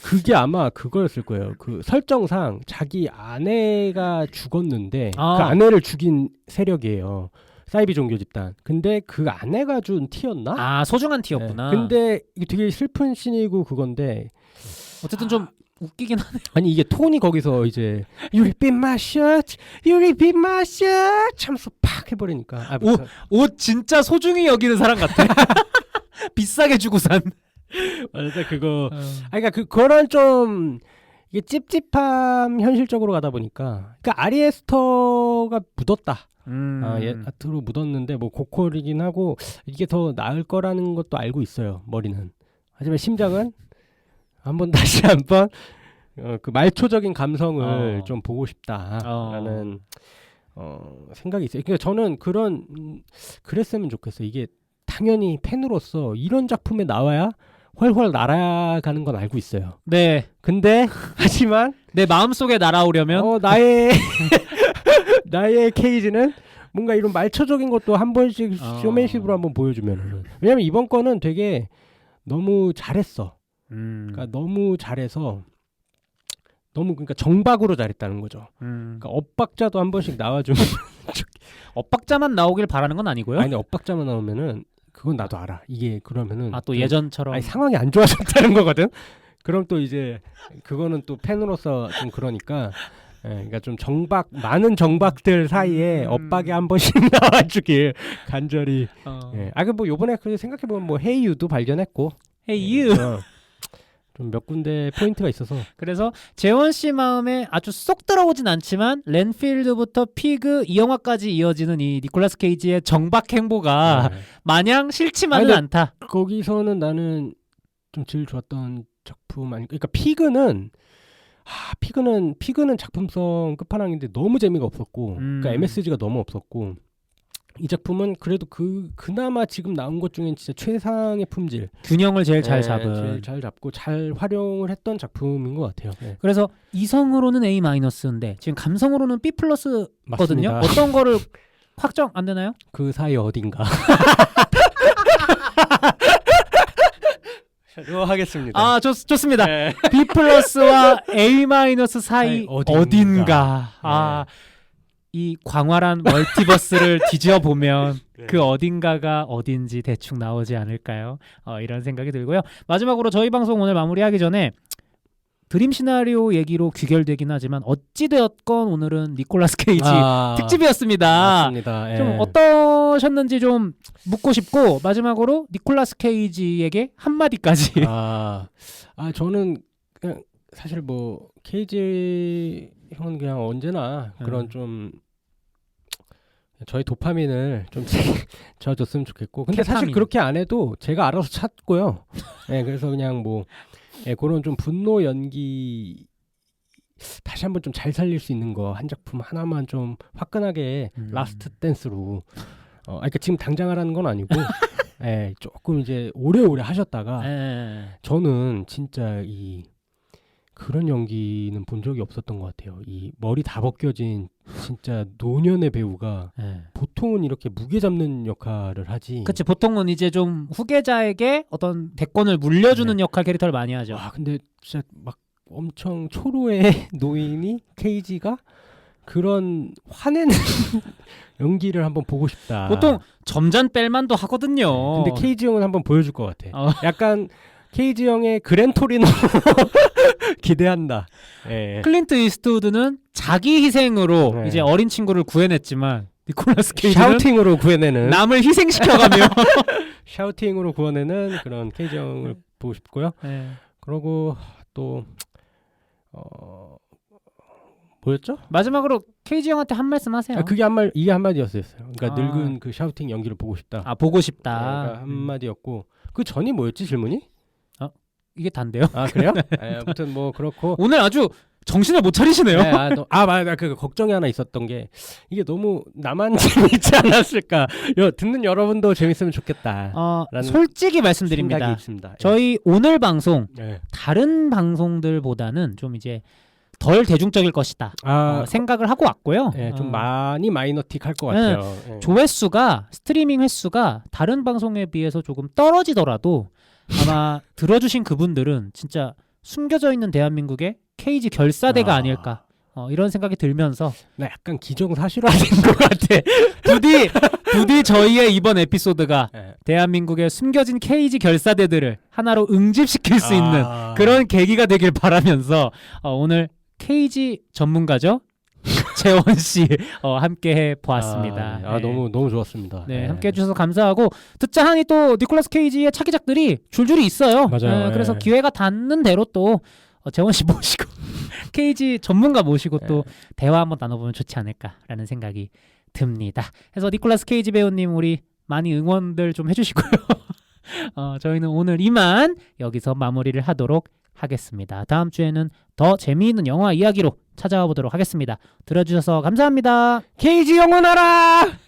그게 아마 그거였을 거예요. 그 설정상 자기 아내가 죽었는데 그 아내를 죽인 세력이에요. 사이비 종교 집단. 근데 그 아내가 준 티였나? 아, 소중한 티였구나. 근데 이게 되게 슬픈 씬이고 그건데 어쨌든 좀 웃기긴 하네. 아니 이게 톤이 거기서 이제 You repeat my shirt, you repeat my shirt 하면서 팍 해버리니까 옷 진짜 소중히 여기는 사람 같아. 비싸게 주고 산. 맞아 그거. 그러니까 그거는 좀 이게 찝찝함 현실적으로 가다 보니까 그러니까 아리에스터가 묻었다. 아트로 묻었는데 뭐 고퀄이긴 하고 이게 더 나을 거라는 것도 알고 있어요. 머리는. 하지만 심장은 다시 한번 그 말초적인 감성을 좀 보고 싶다라는 생각이 있어요. 그러니까 저는 그랬으면 좋겠어요. 이게 당연히 팬으로서 이런 작품에 나와야 훨훨 날아가는 건 알고 있어요. 네. 근데 하지만 내 마음속에 날아오려면 나의 케이지는 뭔가 이런 말초적인 것도 한 번씩 쇼맨십으로 한번 보여주면. 왜냐면 이번 거는 되게 너무 잘했어. 그러니까 너무 잘해서 그러니까 정박으로 잘했다는 거죠. 그러니까 엇박자도 한 번씩 나와주면 엇박자만 나오길 바라는 건 아니고요. 아니 엇박자만 나오면은 그건 나도 알아. 이게 그러면은 또 예전처럼 아니 상황이 안 좋아졌다는 거거든. 그럼 또 이제 그거는 또 팬으로서 좀 그러니까. 그러니까 좀 많은 정박들 사이에 엇박이 한 번씩 나와주길 간절히. 뭐 요번에 그 생각해 보면 뭐 헤이유도 발견했고. 헤이유. 좀 몇 군데 포인트가 있어서. 그래서 재원 씨 마음에 아주 쏙 들어오진 않지만 렌필드부터 피그 이 영화까지 이어지는 이 니콜라스 케이지의 정박 행보가 마냥 싫지만은 않다. 거기서는 나는 좀 제일 좋았던 작품 그러니까 피그는 작품성 끝판왕인데 너무 재미가 없었고 그러니까 MSG가 너무 없었고 이 작품은 그래도 그나마 지금 나온 것 중엔 진짜 최상의 품질 균형을 제일 잘 잡은 제일 잘 잡고 잘 활용을 했던 작품인 것 같아요. 그래서 이성으로는 A-인데 지금 감성으로는 B+거든요. 맞습니다. 어떤 거를 확정 안 되나요? 그 사이 어딘가 하겠습니다. 좋습니다. B+와 A- 사이 어딘가. 이 광활한 멀티버스를 뒤져 보면 그 어딘가가 어딘지 대충 나오지 않을까요? 이런 생각이 들고요. 마지막으로 저희 방송 오늘 마무리하기 전에 드림 시나리오 얘기로 귀결되긴 하지만 어찌되었건 오늘은 니콜라스 케이지 특집이었습니다. 맞습니다. 좀 어떠셨는지 좀 묻고 싶고 마지막으로 니콜라스 케이지에게 한마디까지. 저는 그냥 사실 뭐 케이지 형은 그냥 언제나 그런 좀 저희 도파민을 좀 줘줬으면 좋겠고 근데 사실 그렇게 안 해도 제가 알아서 찾고요. 그래서 그냥 뭐 그런 좀 분노 연기 다시 한번 좀 잘 살릴 수 있는 거 한 작품 하나만 좀 화끈하게 라스트 댄스로 그러니까 지금 당장 하라는 건 아니고 조금 이제 오래오래 하셨다가 저는 진짜 그런 연기는 본 적이 없었던 것 같아요. 이 머리 다 벗겨진 진짜 노년의 배우가 보통은 이렇게 무게 잡는 역할을 하지. 그치, 보통은 이제 좀 후계자에게 어떤 대권을 물려주는 역할 캐릭터를 많이 하죠. 근데 진짜 막 엄청 초로의 노인이 케이지가 그런 화내는 연기를 한번 보고 싶다. 보통 점잔 뺄만도 하거든요. 근데 케이지 형은 한번 보여줄 것 같아. 약간 케이지 형의 그랜토리노 기대한다. 클린트 이스트우드는 자기 희생으로 이제 어린 친구를 구해냈지만 니콜라스 케이지는 샤우팅으로 구해내는 남을 희생시켜가며 샤우팅으로 구해내는 그런 케이지 형을 보고 싶고요. 네. 그러고 또 뭐였죠? 마지막으로 케이지 형한테 한 말씀 하세요. 그게 이게 한마디였어요. 그러니까 늙은 그 샤우팅 연기를 보고 싶다. 보고 싶다. 그러니까 한마디였고 그 전이 뭐였지 질문이? 이게 단데요. 그래요? 아무튼 뭐 그렇고 오늘 아주 정신을 못 차리시네요. 맞아. 그 걱정이 하나 있었던 게 이게 너무 나만 재밌지 않았을까? 듣는 여러분도 재밌으면 좋겠다. 솔직히 말씀드립니다. 생각이 있습니다. 저희 오늘 방송 예. 다른 방송들보다는 좀 이제 덜 대중적일 것이다 생각을 하고 왔고요. 좀 많이 마이너틱할 것 같아요. 조회수가 스트리밍 횟수가 다른 방송에 비해서 조금 떨어지더라도 아마 들어주신 그분들은 진짜 숨겨져 있는 대한민국의 케이지 결사대가 아닐까 이런 생각이 들면서 나 약간 기정사실화된 것 같아. 부디 저희의 이번 에피소드가 대한민국의 숨겨진 케이지 결사대들을 하나로 응집시킬 수 있는 그런 계기가 되길 바라면서 오늘 케이지 전문가죠? 재원 씨 함께 해 보았습니다. 네. 너무 좋았습니다. 네, 함께 해주셔서 감사하고 듣자하니 또 니콜라스 케이지의 차기작들이 줄줄이 있어요. 맞아요. 그래서 기회가 닿는 대로 또 재원 씨 모시고 케이지 전문가 모시고 또 대화 한번 나눠보면 좋지 않을까라는 생각이 듭니다. 그래서 니콜라스 케이지 배우님 우리 많이 응원들 좀 해주시고요. 저희는 오늘 이만 여기서 마무리를 하도록 하겠습니다. 다음 주에는 더 재미있는 영화 이야기로 찾아와 보도록 하겠습니다. 들어주셔서 감사합니다. 케이지 영원하라!